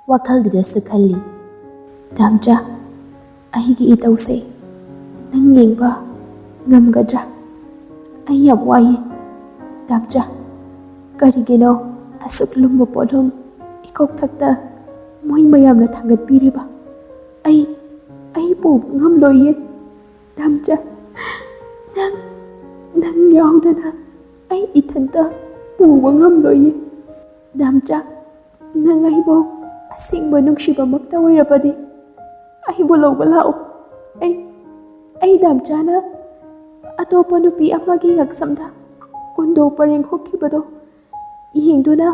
ꯋꯥꯈꯜꯗꯨꯗꯁꯨ ꯈꯜꯂꯤ, ꯗꯥꯝꯆꯥ, ꯑꯩꯒꯤ ꯏꯇꯧꯁꯦ ꯅꯪ ꯌꯦꯡꯕ ꯉꯝꯒꯗ꯭ꯔꯥ? ꯑꯩ ꯌꯥꯝ ꯋꯥꯏꯌꯦ ꯗꯥꯝꯆꯥ꯫ ꯀꯔꯤꯒꯤꯅꯣ ꯑꯁꯨꯛ ꯂꯨꯝꯕ ꯄꯣꯠꯂꯨꯝ ꯏꯀꯣꯛꯊꯛꯇ ꯃꯣꯏ ꯃꯌꯥꯝꯅ ꯊꯥꯡꯒꯠꯄꯤꯔꯤꯕ? ꯑꯩ ꯄꯨꯕ ꯉꯝꯂꯣꯏꯌꯦ ꯗꯥꯝꯆꯥ꯫ ꯅꯪ ꯌꯥꯎꯗꯅ ꯑꯩ ꯏꯊꯟꯇ ꯄꯨꯕ ꯉꯝꯂꯣꯏꯌꯦ ꯗꯥꯝꯆꯥ꯫ ꯅꯪ ꯑꯩꯕꯨ ꯑꯁꯦꯡꯕ ꯅꯨꯡꯁꯤꯕꯃꯛꯇ ꯑꯣꯏꯔꯕꯗꯤ ꯑꯩꯕꯨ ꯂꯧꯕ ꯂꯥꯛꯎ꯫ ꯑꯩ ꯗꯥꯝꯆꯥꯅ ꯑꯇꯣꯞꯄ ꯅꯨꯄꯤ ꯑꯃꯒꯤ ꯉꯛꯁꯝꯗ ꯀꯨꯟꯗꯣ ꯄꯔꯦꯡ ꯍꯨꯛꯈꯤꯕꯗꯣ ꯌꯦꯡꯗꯨꯅ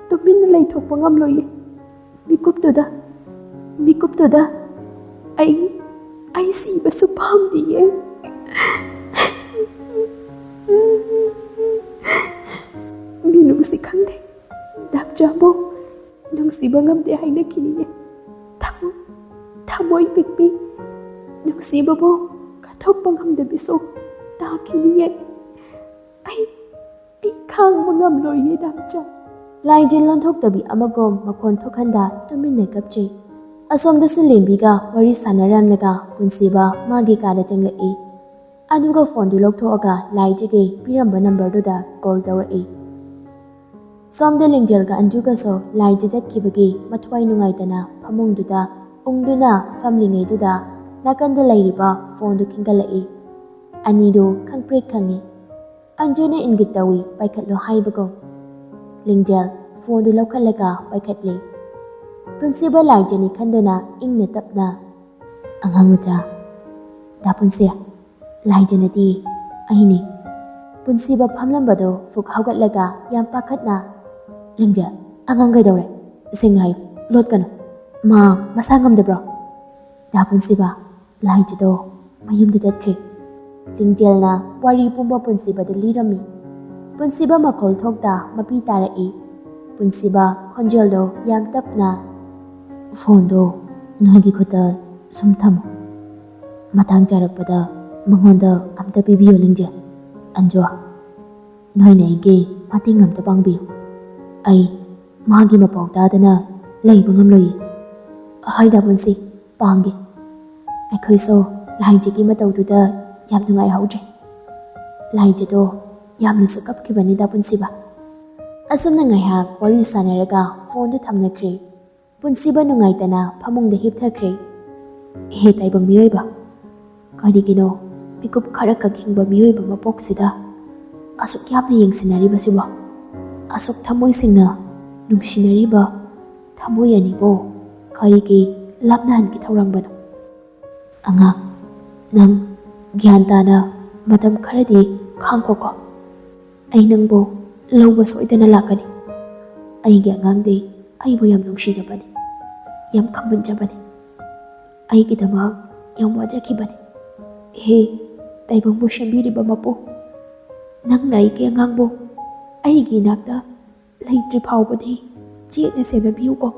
ꯇꯨꯃꯤꯟꯅ ꯂꯩꯊꯣꯛꯄ ꯉꯝꯂꯣꯏꯌꯦ꯫ ꯃꯤꯀꯨꯞꯇꯨꯗ ꯑꯩ ꯁꯤꯕꯁꯨ ꯄꯥꯝꯗꯤꯌꯦ꯫ ꯃꯤꯅꯨꯡꯁꯤ ꯈꯪꯗꯦ ꯗꯥꯝꯆꯥꯕꯨ ꯅꯨꯡꯁꯤꯕ ꯉꯝꯗꯦ ꯍꯥꯏꯅꯈꯤꯅꯤꯌꯦ꯫ ꯊꯃꯣꯏ ꯄꯤꯛꯄꯤ ꯅꯨꯡꯁꯤꯕꯕꯨ ꯀꯠꯊꯣꯛꯄ ꯉꯝꯗꯕꯤꯁꯨ ꯇꯥꯈꯤꯅꯤꯌꯦ꯫ ꯑꯩ ꯈꯥꯡꯕ ꯉꯝꯂꯣꯏꯌꯦ ꯗꯥꯝꯆꯥ꯫ ꯂꯥꯏꯖ ꯂꯣꯟꯊꯣꯛꯇꯕꯤ ꯑꯃꯒꯨꯝ ꯃꯈꯣꯟ ꯊꯣꯛꯍꯟꯗ ꯇꯨꯃꯤꯟꯅ ꯀꯞꯆꯩ꯫ ꯑꯁꯣꯝꯗꯁꯨ ꯂꯦꯝꯕꯤꯒ ꯋꯥꯔꯤ ꯁꯥꯟꯅꯔꯝꯂꯒ ꯄꯨꯟꯁꯤꯕ ꯃꯥꯒꯤ ꯀꯥꯗ ꯆꯪꯂꯛꯏ꯫ ꯑꯗꯨꯒ ꯐꯣꯟꯗꯨ ꯂꯧꯊꯣꯛꯑꯒ ꯂꯥꯏꯖꯒꯤ ꯄꯤꯔꯝꯕ ꯅꯝꯕꯔꯗꯨꯗ ꯀꯣꯜ ꯇꯧꯔꯛꯏ꯫ ꯁꯣꯝꯗ ꯂꯤꯡꯖꯦꯜꯒ ꯑꯟꯖꯨꯒꯁꯨ ꯂꯥꯏꯖ ꯆꯠꯈꯤꯕꯒꯤ ꯃꯊ꯭ꯋꯥꯏ ꯅꯨꯡꯉꯥꯏꯇꯅ ꯐꯃꯨꯡꯗꯨꯗ ꯎꯪꯗꯨꯅ ꯐꯝꯂꯤꯉꯩꯗꯨꯗ ꯅꯥꯀꯟꯗ ꯂꯩꯔꯤꯕ ꯐꯣꯟꯗꯨ ꯈꯤꯡꯒꯠꯂꯛꯏ꯫ ꯑꯅꯤꯗꯨ ꯈꯪꯄ꯭ꯔꯦꯛ ꯈꯪꯏ꯫ ꯑꯟꯖꯨꯅ ꯏꯪꯒꯤꯠ ꯇꯧꯏ ꯄꯥꯏꯈꯠꯂꯣ ꯍꯥꯏꯕꯒꯨꯝ꯫ ꯂꯤꯡꯖꯦꯜ ꯐꯣꯟꯗꯨ ꯂꯧꯈꯠꯂꯒ ꯄꯥꯏꯈꯠꯂꯤ꯫ ꯄꯨꯟꯁꯤꯕ ꯂꯥꯏꯖꯅꯤ ꯈꯟꯗꯨꯅ ꯏꯪꯅ ꯇꯞꯅ, ꯑꯉꯥꯡ ꯃꯆꯥ, ꯗꯥ ꯄꯨꯟꯁꯤ, ꯂꯥꯏꯖꯅꯗꯤ ꯑꯩꯅꯤ꯫ ꯄꯨꯟꯁꯤꯕ ꯐꯝꯂꯝꯕꯗꯣ ꯐꯨꯛ ꯍꯧꯒꯠꯂꯒ ꯌꯥꯝ ꯄꯥꯈꯠꯅ, ꯂꯤꯡꯖꯦꯜ, ꯑꯉꯥꯡ ꯀꯩꯗꯧꯔꯦ? ꯁꯦꯡꯅ ꯍꯥꯏꯌꯨ, ꯂꯣꯠꯀꯅꯨ꯫ ꯃꯁꯥ ꯉꯝꯗꯕ꯭ꯔꯣ? ꯗꯥ ꯄꯨꯟꯁꯤꯕ, ꯂꯥꯏꯖꯗꯣ ꯃꯌꯨꯝꯗ ꯆꯠꯈ꯭ꯔꯦ꯫ ꯂꯤꯡꯖꯦꯜꯅ ꯋꯥꯔꯤ ꯄꯨꯝꯕ ꯄꯨꯟꯁꯤꯕꯗ ꯂꯤꯔꯝꯃꯤ꯫ ꯄꯨꯟꯁꯤꯕ ꯃꯈꯣꯜ ꯊꯣꯛꯇ ꯃꯄꯤ ꯇꯥꯔꯛꯏ꯫ ꯄꯨꯟꯁꯤꯕ ꯈꯣꯟꯖꯦꯜꯗꯣ ꯌꯥꯝ ꯇꯞꯅ, ꯐꯣꯟꯗꯣ ꯅꯣꯏꯒꯤ ꯈꯨꯠꯇ ꯁꯨꯝ ꯊꯝꯃꯨ꯫ ꯃꯇꯥꯡ ꯆꯥꯔꯛꯄꯗ ꯃꯉꯣꯟꯗ ꯑꯝꯇ ꯄꯤꯕꯤꯌꯨ ꯂꯤꯡꯖꯦꯜ, ꯑꯟꯖꯨ, ꯅꯣꯏꯅ ꯑꯩꯒꯤ ꯃꯇꯦꯡ ꯑꯝꯇ ꯄꯥꯡꯕꯤꯌꯨ꯫ ꯑꯩ ꯃꯥꯒꯤ ꯃꯄꯥꯎ ꯇꯥꯗꯅ ꯂꯩꯕ ꯉꯝꯂꯣꯏꯌꯦ꯫ ꯍꯣꯏ ꯗꯥ ꯄꯨꯟꯁꯤ, ꯄꯥꯡꯒꯦ꯫ ꯑꯩꯈꯣꯏꯁꯨ ꯂꯥꯏꯖꯒꯤ ꯃꯇꯧꯗꯨꯗ ꯌꯥꯝ ꯅꯨꯡꯉꯥꯏꯍꯧꯗ꯭ꯔꯦ꯫ ꯂꯥꯏꯖꯗꯣ ꯌꯥꯝꯅꯁꯨ ꯀꯞꯈꯤꯕꯅꯤ ꯗꯥ ꯄꯨꯟꯁꯤꯕ꯫ ꯑꯁꯨꯝꯅ ꯉꯥꯏꯍꯥꯛ ꯋꯥꯔꯤ ꯁꯥꯟꯅꯔꯒ ꯐꯣꯟꯗꯨ ꯊꯝꯅꯈ꯭ꯔꯦ꯫ ꯄꯨꯟꯁꯤꯕ ꯅꯨꯡꯉꯥꯏꯇꯅ ꯐꯃꯨꯡꯗ ꯍꯤꯞꯊꯈ꯭ꯔꯦ꯫ ꯍꯦ ꯇꯥꯏꯕꯪ ꯃꯤꯑꯣꯏꯕ, ꯀꯔꯤꯒꯤꯅꯣ ꯃꯤꯀꯨꯞ ꯈꯔꯈꯛ ꯍꯤꯡꯕ ꯃꯤꯑꯣꯏꯕ ꯃꯄꯣꯛꯁꯤꯗ ꯑꯁꯨꯛ ꯌꯥꯝꯅ ꯌꯦꯡꯁꯤꯟꯅꯔꯤꯕꯁꯤꯕꯣ? ꯑꯁꯨꯛ ꯊꯃꯣꯏ ꯁꯦꯡꯅ ꯅꯨꯡꯁꯤꯅꯔꯤꯕ ꯊꯃꯣꯏ ꯑꯅꯤꯕꯨ ꯀꯔꯤꯒꯤ ꯂꯥꯞꯅꯍꯟꯒꯦ ꯊꯧꯔꯝꯕꯅꯣ? ꯑꯉꯥꯡ, ꯅꯪ ꯒ꯭ꯌꯥꯟ ꯇꯥꯅ ꯃꯇꯝ ꯈꯔꯗꯤ ꯈꯥꯡꯈꯣꯀꯣ꯫ ꯑꯩ ꯅꯪꯕꯨ ꯂꯧꯕ ꯁꯣꯏꯗꯅ ꯂꯥꯛꯀꯅꯤ꯫ ꯑꯩꯒꯤ ꯑꯉꯥꯡꯗꯤ ꯑꯩꯕꯨ ꯌꯥꯝ ꯅꯨꯡꯁꯤꯖꯕꯅꯤ, ꯌꯥꯝ ꯈꯝꯕꯟꯖꯕꯅꯤ, ꯑꯩꯒꯤꯗꯃꯛ ꯌꯥꯝ ꯋꯥꯖꯈꯤꯕꯅꯤ꯫ ꯍꯦ ꯇꯥꯏꯕꯪꯕꯨ ꯁꯦꯝꯕꯤꯔꯤꯕ ꯃꯄꯨ, ꯅꯪꯅ ꯑꯩꯒꯤ ꯑꯉꯥꯡꯕꯨ ꯑꯩꯒꯤ ꯏꯅꯥꯛꯇ ꯂꯩꯇ꯭ꯔꯤ ꯐꯥꯎꯕꯗꯤ ꯆꯦꯠꯅ ꯁꯦꯟꯅꯕꯤꯌꯨꯀꯣ꯫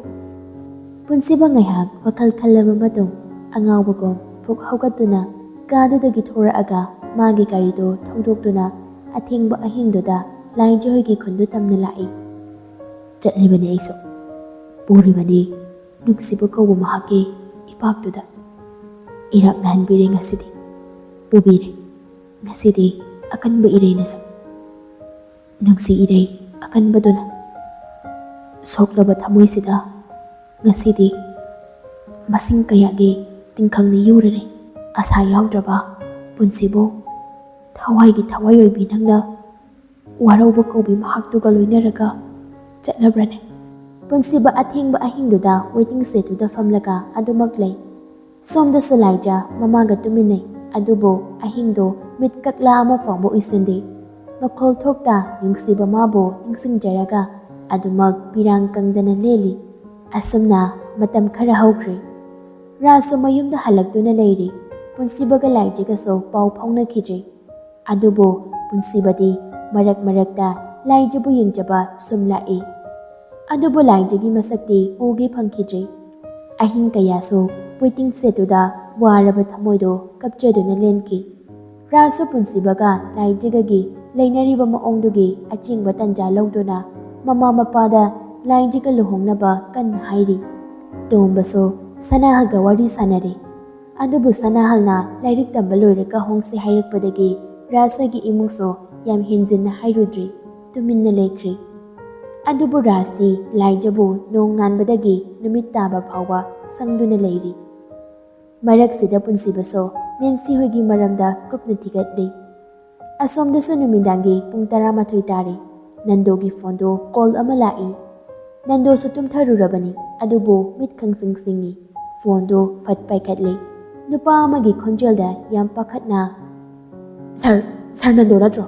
ꯄꯨꯟꯁꯤꯕ ꯉꯥꯏꯍꯥꯛ ꯋꯥꯈꯜ ꯈꯜꯂꯕ ꯃꯇꯨꯡ ꯑꯉꯥꯎꯕꯒꯨꯝ ꯐꯨꯛ ꯍꯧꯒꯠꯇꯨꯅ ꯀꯥꯗꯨꯗꯒꯤ ꯊꯣꯔꯛꯑꯒ ꯃꯥꯒꯤ ꯒꯥꯔꯤꯗꯨ ꯊꯧꯗꯣꯛꯇꯨꯅ ꯑꯊꯦꯡꯕ ꯑꯍꯤꯡꯗꯨꯗ ꯂꯥꯏꯖ ꯍꯣꯏꯒꯤ ꯈꯨꯟꯗꯨ ꯇꯝꯅ ꯂꯥꯛꯏ꯫ ꯆꯠꯂꯤꯕꯅꯤ ꯑꯩꯁꯨ, ꯄꯨꯔꯤꯕꯅꯤ ꯅꯨꯡꯁꯤꯕ ꯀꯧꯕ ꯃꯍꯥꯛꯀꯤ ꯏꯄꯥꯛꯇꯨꯗ꯫ ꯏꯔꯥꯛ ꯅꯍꯟꯕꯤꯔꯦ ꯉꯁꯤꯗꯤ, ꯄꯨꯕꯤꯔꯦ ꯉꯁꯤꯗꯤ ꯑꯀꯟꯕ ꯏꯔꯩꯅꯁꯨ꯫ ꯅꯨꯡꯁꯤ ꯏꯔꯩ ꯑꯀꯟꯕꯗꯨꯅ ꯁꯣꯛꯂꯕ ꯊꯃꯣꯏꯁꯤꯗ ꯉꯁꯤꯗꯤ ꯃꯁꯤꯡ ꯀꯌꯥꯒꯤ ꯇꯤꯡꯈꯪꯅ ꯌꯨꯔꯔꯦ꯫ ꯑꯁꯥ ꯌꯥꯎꯗ꯭ꯔꯕ ꯄꯨꯟꯁꯤꯕꯨ ꯊꯋꯥꯏꯒꯤ ꯊꯋꯥꯏ ꯑꯣꯏꯕꯤ ꯅꯪꯅ ꯋꯥꯔꯧꯕ ꯀꯧꯕꯤ ꯃꯍꯥꯛꯇꯨꯒ ꯂꯣꯏꯅꯔꯒ ꯆꯠꯂꯕ꯭ꯔꯅꯦ? ꯄꯨꯟꯁꯤꯕ ꯑꯊꯦꯡꯕ ꯑꯍꯤꯡꯗꯨꯗ ꯋꯦꯇꯤꯡ ꯁꯦꯠꯇꯨꯗ ꯐꯝꯂꯒ ꯑꯗꯨꯃꯛ ꯂꯩ꯫ ꯁꯣꯝꯗꯁꯨ ꯂꯥꯏꯖ ꯃꯃꯥꯒ ꯇꯨꯃꯤꯟꯅꯩ, ꯑꯗꯨꯕꯨ ꯑꯍꯤꯡꯗꯣ ꯃꯤꯠ ꯀꯛꯂꯥ ꯑꯃ ꯐꯥꯎꯕ ꯎꯏꯁꯤꯟꯗꯦ꯫ ꯃꯈꯣꯜ ꯊꯣꯛꯇ ꯅꯨꯡꯁꯤꯕ ꯃꯥꯕꯨ ꯅꯤꯡꯁꯤꯡꯖꯔꯒ ꯑꯗꯨꯃꯛ ꯄꯤꯔꯥꯡ ꯀꯪꯗꯅ ꯂꯦꯜꯂꯤ꯫ ꯑꯁꯨꯝꯅ ꯃꯇꯝ ꯈꯔ ꯍꯧꯈ꯭ꯔꯦ꯫ ꯔꯥꯖꯁꯨ ꯃꯌꯨꯝꯗ ꯍꯜꯂꯛꯇꯨꯅ ꯂꯩꯔꯤ꯫ ꯄꯨꯟꯁꯤꯕꯒ ꯂꯥꯏꯖꯒꯁꯨ ꯄꯥꯎ ꯐꯥꯎꯅꯈꯤꯗ꯭ꯔꯦ꯫ ꯑꯗꯨꯕꯨ ꯄꯨꯟꯁꯤꯕꯗꯤ ꯃꯔꯛ ꯃꯔꯛꯇ ꯂꯥꯏꯖꯕꯨ ꯌꯦꯡꯖꯕ ꯁꯨꯝ ꯂꯥꯛꯏ꯫ ꯑꯗꯨꯕꯨ ꯂꯥꯏꯖꯒꯤ ꯃꯁꯛꯇꯤ ꯎꯒꯦ ꯐꯪꯈꯤꯗ꯭ꯔꯦ꯫ ꯑꯍꯤꯡ ꯀꯌꯥꯁꯨ ꯋꯦꯇꯤꯡ ꯁꯦꯠꯇꯨꯗ ꯋꯥꯔꯕ ꯊꯃꯣꯏꯗꯣ ꯀꯞꯆꯗꯨꯅ ꯂꯦꯟꯈꯤ꯫ ꯔꯥꯖꯁꯨ ꯄꯨꯟꯁꯤꯕꯒ ꯂꯥꯏꯖꯒꯒꯤ ꯂꯩꯅꯔꯤꯕ ꯃꯑꯣꯡꯗꯨꯒꯤ ꯑꯆꯤꯡꯕ ꯇꯟꯖꯥ ꯂꯧꯗꯨꯅ ꯃꯃꯥ ꯃꯄꯥꯗ ꯂꯥꯏꯖꯒ ꯂꯨꯍꯣꯡꯅꯕ ꯀꯟꯅ ꯍꯥꯏꯔꯤ꯫ ꯇꯣꯝꯕꯁꯨ ꯁꯅꯥꯍꯜꯒ ꯋꯥꯔꯤ ꯁꯥꯟꯅꯔꯦ꯫ ꯑꯗꯨꯕꯨ ꯁꯅꯥꯍꯜꯅ ꯂꯥꯏꯔꯤꯛ ꯇꯝꯕ ꯂꯣꯏꯔꯒ ꯍꯣꯡꯁꯦ ꯍꯥꯏꯔꯛꯄꯗꯒꯤ ꯔꯥꯖꯍꯣꯏꯒꯤ ꯏꯃꯨꯡꯁꯨ ꯌꯥꯝ ꯍꯦꯟꯖꯤꯟꯅ ꯍꯥꯏꯔꯨꯗ꯭ꯔꯤ, ꯇꯨꯃꯤꯟꯅ ꯂꯩꯈ꯭ꯔꯤ꯫ ꯑꯗꯨꯕꯨ ꯔꯥꯖꯇꯤ ꯂꯥꯏꯖꯕꯨ ꯅꯣꯡ ꯉꯥꯟꯕꯗꯒꯤ ꯅꯨꯃꯤꯠ ꯇꯥꯕ ꯐꯥꯎꯕ ꯁꯪꯗꯨꯅ ꯂꯩꯔꯤ꯫ ꯃꯔꯛꯁꯤꯗ ꯄꯨꯟꯁꯤꯕꯁꯨ ꯅꯦꯟꯁꯤ ꯍꯣꯏꯒꯤ ꯃꯔꯝꯗ ꯀꯨꯞꯅ ꯊꯤꯒꯠꯂꯤ꯫ ꯑꯁꯣꯝꯗꯁꯨ ꯅꯨꯃꯤꯗꯥꯡꯒꯤ ꯄꯨꯡ 12 ꯇꯥꯔꯦ꯫ ꯅꯟꯗꯣꯒꯤ ꯐꯣꯟꯗꯣ ꯀꯣꯜ ꯑꯃ ꯂꯥꯛꯏ꯫ ꯅꯟꯗꯣꯁꯨ ꯇꯨꯝꯊꯔꯨꯔꯕꯅꯤ, ꯑꯗꯨꯕꯨ ꯃꯤꯠ ꯈꯪꯁꯤꯡ ꯁꯤꯡꯉꯤ꯫ ꯐꯣꯟꯗꯣ ꯐꯠ ꯄꯥꯏꯈꯠꯂꯤ꯫ ꯅꯨꯄꯥ ꯑꯃꯒꯤ ꯈꯣꯟꯖꯦꯜꯗ ꯌꯥꯝ ꯄꯥꯈꯠꯅ, "ꯁꯔ ꯅꯟꯗꯣ ꯅꯠꯇ꯭ꯔꯣ?"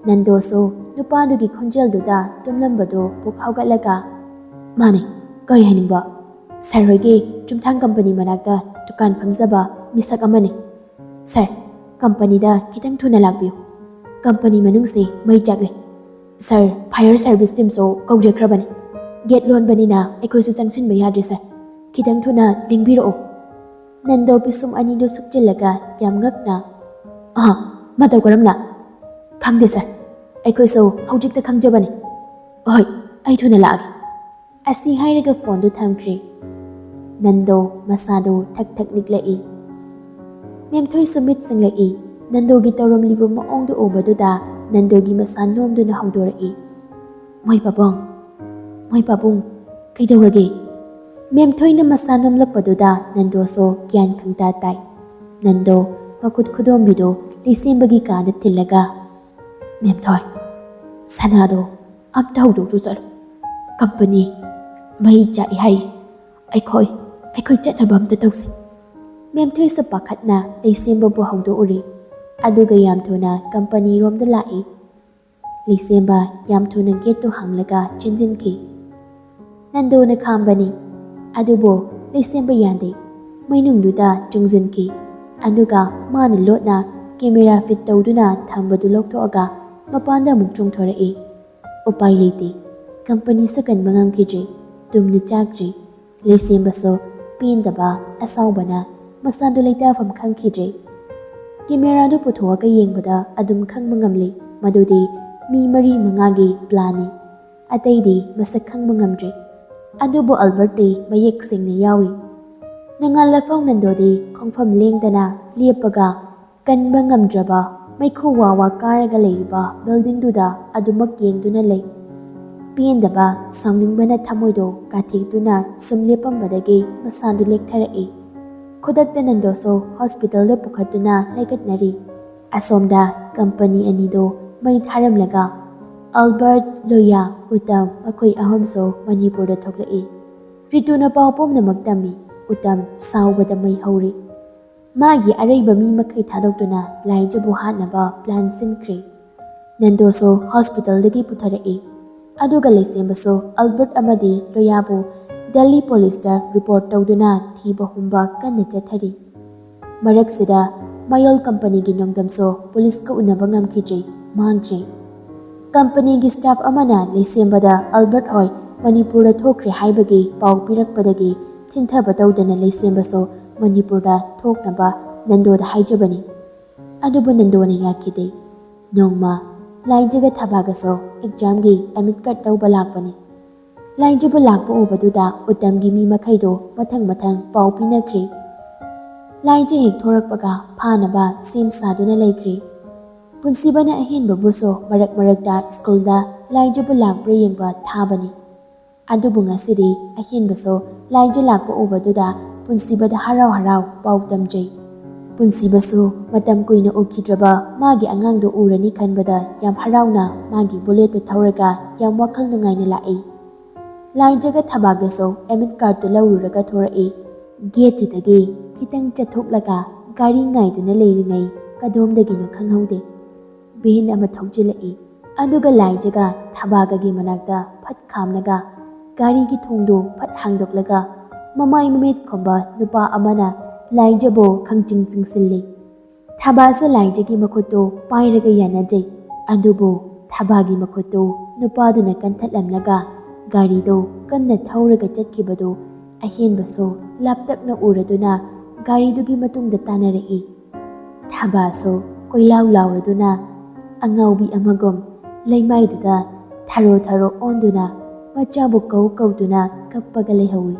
ꯅꯟꯗꯣꯁꯨ ꯅꯨꯄꯥꯗꯨꯒꯤ ꯈꯣꯟꯖꯦꯜꯗꯨꯗ ꯇꯨꯝꯂꯝꯕꯗꯣ ꯄꯨꯛ ꯍꯧꯒꯠꯂꯒ, "ꯃꯥꯅꯦ, ꯀꯔꯤ ꯍꯥꯏꯅꯤꯡꯕ?" "ꯁꯔ ꯍꯣꯏꯒꯤ ꯆꯨꯝꯊꯥꯡ ꯀꯝꯄꯅꯤ ꯃꯅꯥꯛꯇ ꯗꯨꯀꯥꯟ ꯐꯝꯖꯕ ꯃꯤꯁꯛ ꯑꯃꯅꯤ꯫ ꯁꯔ, ꯀꯝꯄꯅꯤꯗ ꯈꯤꯇꯪ ꯊꯨꯅ ꯂꯥꯛꯄꯤꯌꯨ꯫ ꯀꯝꯄꯅꯤ ꯃꯅꯨꯡꯁꯤ ꯃꯩ ꯆꯥꯛꯂꯦ꯫ ꯁꯔ, ꯐꯥꯌꯔ ꯁꯥꯔꯚꯤꯁ ꯇꯤꯝꯁꯨ ꯀꯧꯖꯈ꯭ꯔꯕꯅꯤ꯫ ꯒꯦꯠ ꯂꯣꯟꯕꯅꯤꯅ ꯑꯩꯈꯣꯏꯁꯨ ꯆꯪꯁꯤꯟꯕ ꯌꯥꯗ꯭ꯔꯦ ꯁꯔ꯫ ꯈꯤꯇꯪ ꯊꯨꯅ ꯂꯦꯡꯕꯤꯔꯛꯑꯣ." ꯅꯟꯗꯣ ꯄꯤꯁꯨꯝ ꯑꯅꯤꯗꯨ ꯁꯨꯛꯆꯤꯜꯂꯒ ꯌꯥꯝ ꯉꯛꯅ, "ꯃꯇꯧ ꯀꯔꯝꯅ?" "ꯈꯪꯗꯦ ꯁꯔ, ꯑꯩꯈꯣꯏꯁꯨ ꯍꯧꯖꯤꯛꯇ ꯈꯪꯖꯕꯅꯤ." "ꯍꯣꯏ, ꯑꯩ ꯊꯨꯅ ꯂꯥꯛꯑꯒꯦ." ꯑꯁꯤ ꯍꯥꯏꯔꯒ ꯐꯣꯟꯗꯨ ꯊꯝꯈ꯭ꯔꯦ꯫ ꯅꯟꯗꯣ ꯃꯁꯥꯗꯨ ꯊꯛ ꯊꯛ ꯅꯤꯛꯂꯛꯏ꯫ ꯃꯦꯝꯊꯣꯏꯁꯨ ꯃꯤꯠ ꯁꯤꯡꯂꯛꯏ꯫ ꯅꯟꯗꯣꯒꯤ ꯇꯧꯔꯝꯂꯤꯕ ꯃꯑꯣꯡꯗꯨ ꯎꯕꯗꯨꯗ ꯅꯟꯗꯣꯒꯤ ꯃꯁꯥ ꯅꯣꯝꯗꯨꯅ ꯍꯧꯗꯣꯔꯛꯏ꯫ "ꯃꯣꯏ ꯄꯥꯕꯨꯡ, ꯀꯩꯗꯧꯔꯒꯦ?" ꯃꯦꯝꯊꯣꯏꯅ ꯃꯁꯥ ꯅꯣꯝꯂꯛꯄꯗꯨꯗ ꯅꯟꯗꯣꯁꯨ ꯒ꯭ꯌꯥꯟ ꯈꯪꯇꯥ ꯇꯥꯏ꯫ ꯅꯟꯗꯣ ꯃꯈꯨꯠ ꯈꯨꯗꯣꯝꯕꯤꯗꯨ ꯂꯩꯁꯦꯝꯕꯒꯤ ꯀꯥꯗ ꯊꯤꯜꯂꯒ, "ꯃꯦꯝꯊꯣꯏ, ꯁꯅꯥꯗꯣ ꯑꯝꯇ ꯍꯧꯗꯣꯛꯇꯨ ꯆꯠꯂꯨ꯫ ꯀꯝꯄꯅꯤ ꯃꯩ ꯆꯥꯛꯏ ꯍꯥꯏ꯫ ꯑꯩꯈꯣꯏ ꯆꯠꯅꯕ ꯑꯝꯇ ꯇꯧꯁꯤ." ꯃꯦꯝꯊꯣꯏꯁꯨ ꯄꯥꯈꯠꯅ ꯂꯩꯁꯦꯝꯕꯕꯨ ꯍꯧꯗꯣꯛꯎꯔꯤ꯫ ꯑꯗꯨꯒ ꯌꯥꯝ ꯊꯨꯅ ꯀꯝꯄꯅꯤꯔꯣꯝꯗ ꯂꯥꯛꯏ꯫ ꯂꯩꯁꯦꯝꯕ ꯌꯥꯝ ꯊꯨꯅ ꯒꯦꯠꯇꯨ ꯍꯥꯡꯂꯒ ꯆꯦꯟꯖꯤꯟꯈꯤ꯫ ꯅꯟꯗꯣꯅ ꯈꯥꯝꯕꯅꯤ, ꯑꯗꯨꯕꯨ ꯂꯩꯁꯦꯝꯕ ꯌꯥꯗꯦ꯫ ꯃꯩꯅꯨꯡꯗꯨꯗ ꯆꯨꯡꯁꯤꯟꯈꯤ꯫ ꯑꯗꯨꯒ ꯃꯥꯅ ꯂꯣꯠꯅ ꯀꯦꯃꯦꯔꯥ ꯐꯤꯠ ꯇꯧꯗꯨꯅ ꯊꯝꯕꯗꯨ ꯂꯧꯊꯣꯛꯑꯒ ꯃꯄꯥꯟꯗ ꯑꯃꯨꯛ ꯆꯣꯡꯊꯣꯔꯛꯏ꯫ ꯎꯄꯥꯏ ꯂꯩꯇꯦ꯫ ꯀꯝꯄꯅꯤꯁꯨ ꯀꯟꯕ ꯉꯝꯈꯤꯗ꯭ꯔꯦ꯫ ꯇꯨꯝꯅ ꯆꯥꯛꯇ꯭ꯔꯤ꯫ ꯂꯩꯁꯦꯝꯕꯁꯨ ꯄꯦꯟꯗꯕ ꯑꯁꯥꯎꯕꯅ ꯃꯁꯥꯗꯨ ꯂꯩꯇꯥꯐꯝ ꯈꯪꯈꯤꯗ꯭ꯔꯦ꯫ ꯀꯦꯃꯦꯔꯥꯗꯨ ꯄꯨꯊꯣꯛꯑꯒ ꯌꯦꯡꯕꯗ ꯑꯗꯨꯝ ꯈꯪꯕ ꯉꯝꯂꯤ ꯃꯗꯨꯗꯤ ꯃꯤ 4-5ꯒꯤ ꯄ꯭ꯂꯥꯟꯅꯤ꯫ ꯑꯇꯩꯗꯤ ꯃꯁꯛ ꯈꯪꯕ ꯉꯝꯗ꯭ꯔꯤ꯫ ꯑꯗꯨꯕꯨ ꯑꯜꯕꯔꯠꯇꯤ ꯃꯌꯦꯛ ꯁꯦꯡꯅ ꯌꯥꯎꯔꯤ꯫ ꯅꯣꯡꯉꯥꯜꯂꯐꯥꯎ ꯅꯟꯗꯣꯗꯤ ꯈꯣꯡꯐꯝ ꯂꯦꯡꯗꯅ ꯂꯦꯞꯄꯒ ꯀꯟꯕ ꯉꯝꯗ꯭ꯔꯕ ꯃꯩꯈꯨ ꯋꯥ ꯋꯥ ꯀꯥꯔꯒ ꯂꯩꯔꯤꯕ ꯕꯤꯜꯗꯤꯡꯗꯨꯗ ꯑꯗꯨꯃꯛ ꯌꯦꯡꯗꯨꯅ ꯂꯩ꯫ ꯄꯦꯟꯗꯕ ꯁꯥꯎꯅꯤꯡꯕꯅ ꯊꯃꯣꯏꯗꯣ ꯀꯥꯊꯦꯛꯇꯨꯅ ꯁꯨꯝ ꯂꯦꯞꯄꯝꯕꯗꯒꯤ ꯃꯁꯥꯗꯨ ꯂꯦꯛꯊꯔꯛꯏ꯫ ꯈꯨꯗꯛꯇ ꯅꯟꯗꯣꯁꯨ ꯍꯣꯁꯄꯤꯇꯥꯜꯗ ꯄꯨꯈꯠꯇꯨꯅ ꯂꯩꯈꯠꯅꯔꯤ꯫ ꯑꯁꯣꯝꯗ ꯀꯝꯄꯅꯤ ꯑꯅꯤꯗꯨ ꯃꯩ ꯊꯥꯔꯝꯂꯒ ꯑꯜꯕꯔꯠ, ꯂꯣꯌꯥ, ꯎꯇꯝ ꯃꯈꯣꯏ ꯑꯍꯨꯝꯁꯨ ꯃꯅꯤꯄꯨꯔꯗ ꯊꯣꯛꯂꯛꯏ꯫ ꯔꯤꯇꯨꯅ ꯄꯥꯎ ꯄꯨꯝꯅꯃꯛ ꯇꯝꯃꯤ꯫ ꯎꯇꯝ ꯁꯥꯎꯕꯗ ꯃꯩ ꯍꯧꯔꯤ꯫ ꯃꯥꯒꯤ ꯑꯔꯩꯕ ꯃꯤ ꯃꯈꯩ ꯊꯥꯗꯣꯛꯇꯨꯅ ꯂꯥꯏꯖꯕꯨ ꯍꯥꯠꯅꯕ ꯄ꯭ꯂꯥꯟ ꯁꯤꯟꯈ꯭ꯔꯦ꯫ ꯅꯟꯗꯣꯁꯨ ꯍꯣꯁꯄꯤꯇꯥꯜꯗꯒꯤ ꯄꯨꯊꯔꯛꯏ꯫ ꯑꯗꯨꯒ ꯂꯩꯁꯦꯝꯕꯁꯨ ꯑꯜꯕꯔꯠ ꯑꯃꯗꯤ ꯂꯣꯌꯥꯕꯨ ꯗꯦꯜꯂꯤ ꯄꯨꯂꯤꯁꯇ ꯔꯤꯄꯣꯔꯠ ꯇꯧꯗꯨꯅ ꯊꯤꯕ ꯍꯨꯝꯕ ꯀꯟꯅ ꯆꯠꯊꯔꯤ꯫ ꯃꯔꯛꯁꯤꯗ ꯃꯌꯣꯜ ꯀꯝꯄꯅꯤꯒꯤ ꯅꯣꯡꯗꯝꯁꯨ ꯄꯨꯂꯤꯁꯀ ꯎꯅꯕ ꯉꯝꯈꯤꯗ꯭ꯔꯦ, ꯃꯥꯡꯈ꯭ꯔꯦ꯫ ꯀꯝꯄꯅꯤꯒꯤ ꯁ꯭ꯇꯥꯐ ꯑꯃꯅ ꯂꯩꯁꯦꯝꯕꯗ ꯑꯜꯕꯔꯠ ꯍꯣꯏ ꯃꯅꯤꯄꯨꯔꯗ ꯊꯣꯛꯈ꯭ꯔꯦ ꯍꯥꯏꯕꯒꯤ ꯄꯥꯎ ꯄꯤꯔꯛꯄꯗꯒꯤ ꯊꯤꯟꯊꯕ ꯇꯧꯗꯅ ꯂꯩꯁꯦꯝꯕꯁꯨ ꯃꯅꯤꯄꯨꯔꯗ ꯊꯣꯛꯅꯕ ꯅꯟꯗꯣꯗ ꯍꯥꯏꯖꯕꯅꯤ꯫ ꯑꯗꯨꯕꯨ ꯅꯟꯗꯣꯅ ꯌꯥꯈꯤꯗꯦ꯫ ꯅꯣꯡꯃ ꯂꯥꯏꯖꯒ ꯊꯕꯥꯒꯁꯨ ꯑꯦꯛꯖꯥꯝꯒꯤ ꯑꯦꯗꯃꯤꯠ ꯀꯥꯔꯗ ꯂꯧꯕ ꯂꯥꯛꯄꯅꯤ꯫ ꯂꯥꯏꯖꯕꯨ ꯂꯥꯛꯄ ꯎꯕꯗꯨꯗ ꯎꯇꯝꯒꯤ ꯃꯤ ꯃꯈꯩꯗꯣ ꯃꯊꯪ ꯃꯊꯪ ꯄꯥꯎ ꯄꯤꯅꯈ꯭ꯔꯦ꯫ ꯂꯥꯏꯖ ꯍꯦꯛ ꯊꯣꯔꯛꯄꯒ ꯐꯥꯅꯕ ꯁꯦꯝ ꯁꯥꯗꯨꯅ ꯂꯩꯈ꯭ꯔꯦ꯫ ꯄꯨꯟꯁꯤꯕꯅ ꯑꯍꯦꯟꯕꯕꯨꯁꯨ ꯃꯔꯛ ꯃꯔꯛꯇ ꯁ꯭ꯀꯨꯜꯗ ꯂꯥꯏꯖꯕꯨ ꯂꯥꯛꯄ꯭ꯔꯥ ꯌꯦꯡꯕ ꯊꯥꯕꯅꯤ꯫ ꯑꯗꯨꯕꯨ ꯉꯁꯤꯗꯤ ꯑꯍꯦꯟꯕꯁꯨ ꯂꯥꯏꯖ ꯂꯥꯛꯄ ꯎꯕꯗꯨꯗ ꯄꯨꯟꯁꯤꯕꯗ ꯍꯔꯥꯎ ꯍꯔꯥꯎ ꯄꯥꯎ ꯇꯝꯖꯩ꯫ ꯄꯨꯟꯁꯤꯕꯁꯨ ꯃꯇꯝ ꯀꯨꯏꯅ ꯎꯈꯤꯗ꯭ꯔꯕ ꯃꯥꯒꯤ ꯑꯉꯥꯡꯗꯣ ꯎꯔꯅꯤ ꯈꯟꯕꯗ ꯌꯥꯝ ꯍꯔꯥꯎꯅ ꯃꯥꯒꯤ ꯕꯨꯂꯦꯠꯇꯨ ꯊꯧꯔꯒ ꯌꯥꯝ ꯋꯥꯈꯜ ꯅꯨꯡꯉꯥꯏꯅ ꯂꯥꯛꯏ꯫ ꯂꯥꯏꯖꯒ ꯊꯕꯥꯒꯁꯨ ꯑꯦꯗꯃꯤꯠ ꯀꯥꯔꯠꯇꯨ ꯂꯧꯔꯨꯔꯒ ꯊꯣꯔꯛꯏ꯫ ꯒꯦꯠꯇꯨꯗꯒꯤ ꯈꯤꯇꯪ ꯆꯠꯊꯣꯛꯂꯒ ꯒꯥꯔꯤ ꯉꯥꯏꯗꯨꯅ ꯂꯩꯔꯤꯉꯩ ꯀꯗꯣꯝꯗꯒꯤꯅꯣ ꯈꯪꯍꯧꯗꯦ ꯚꯦꯟ ꯑꯃ ꯊꯧꯖꯤꯜꯂꯛꯏ꯫ ꯑꯗꯨꯒ ꯂꯥꯏꯖꯒ ꯊꯕꯥꯒꯒꯤ ꯃꯅꯥꯛꯇ ꯐꯠ ꯈꯥꯝꯂꯒ ꯒꯥꯔꯤꯒꯤ ꯊꯣꯡꯗꯨ ꯐꯠ ꯍꯥꯡꯗꯣꯛꯂꯒ ꯃꯃꯥꯏ ꯃꯃꯤꯠ ꯈꯨꯝꯕ ꯅꯨꯄꯥ ꯑꯃꯅ ꯂꯥꯏꯖꯕꯨ ꯈꯪꯆꯤꯡ ꯆꯤꯡꯁꯤꯜꯂꯤ꯫ ꯊꯕꯥꯁꯨ ꯂꯥꯏꯖꯒꯤ ꯃꯈꯨꯠꯇꯨ ꯄꯥꯏꯔꯒ ꯌꯥꯅꯖꯩ꯫ ꯑꯗꯨꯕꯨ ꯊꯕꯥꯒꯤ ꯃꯈꯨꯠꯇꯨ ꯅꯨꯄꯥꯗꯨꯅ ꯀꯟꯊꯠꯂꯝꯂꯒ ꯒꯥꯔꯤꯗꯨ ꯀꯟꯅ ꯊꯧꯔꯒ ꯆꯠꯈꯤꯕꯗꯨ ꯑꯍꯦꯟꯕꯁꯨ ꯂꯥꯞꯇꯛꯅ ꯎꯔꯗꯨꯅ ꯒꯥꯔꯤꯗꯨꯒꯤ ꯃꯇꯨꯡꯗ ꯇꯥꯅꯔꯛꯏ꯫ ꯊꯕꯥꯁꯨ ꯀꯣꯏꯂꯥꯎ ꯂꯥꯎꯔꯗꯨꯅ ꯑꯉꯥꯎꯕꯤ ꯑꯃꯒꯨꯝ ꯂꯩꯃꯥꯏꯗꯨꯗ ꯊꯔꯣ ꯊꯔꯣ ꯑꯣꯟꯗꯨꯅ ꯃꯆꯥꯕꯨ ꯀꯧꯗꯨꯅ ꯀꯞꯄꯒ ꯂꯩꯍꯧꯏ꯫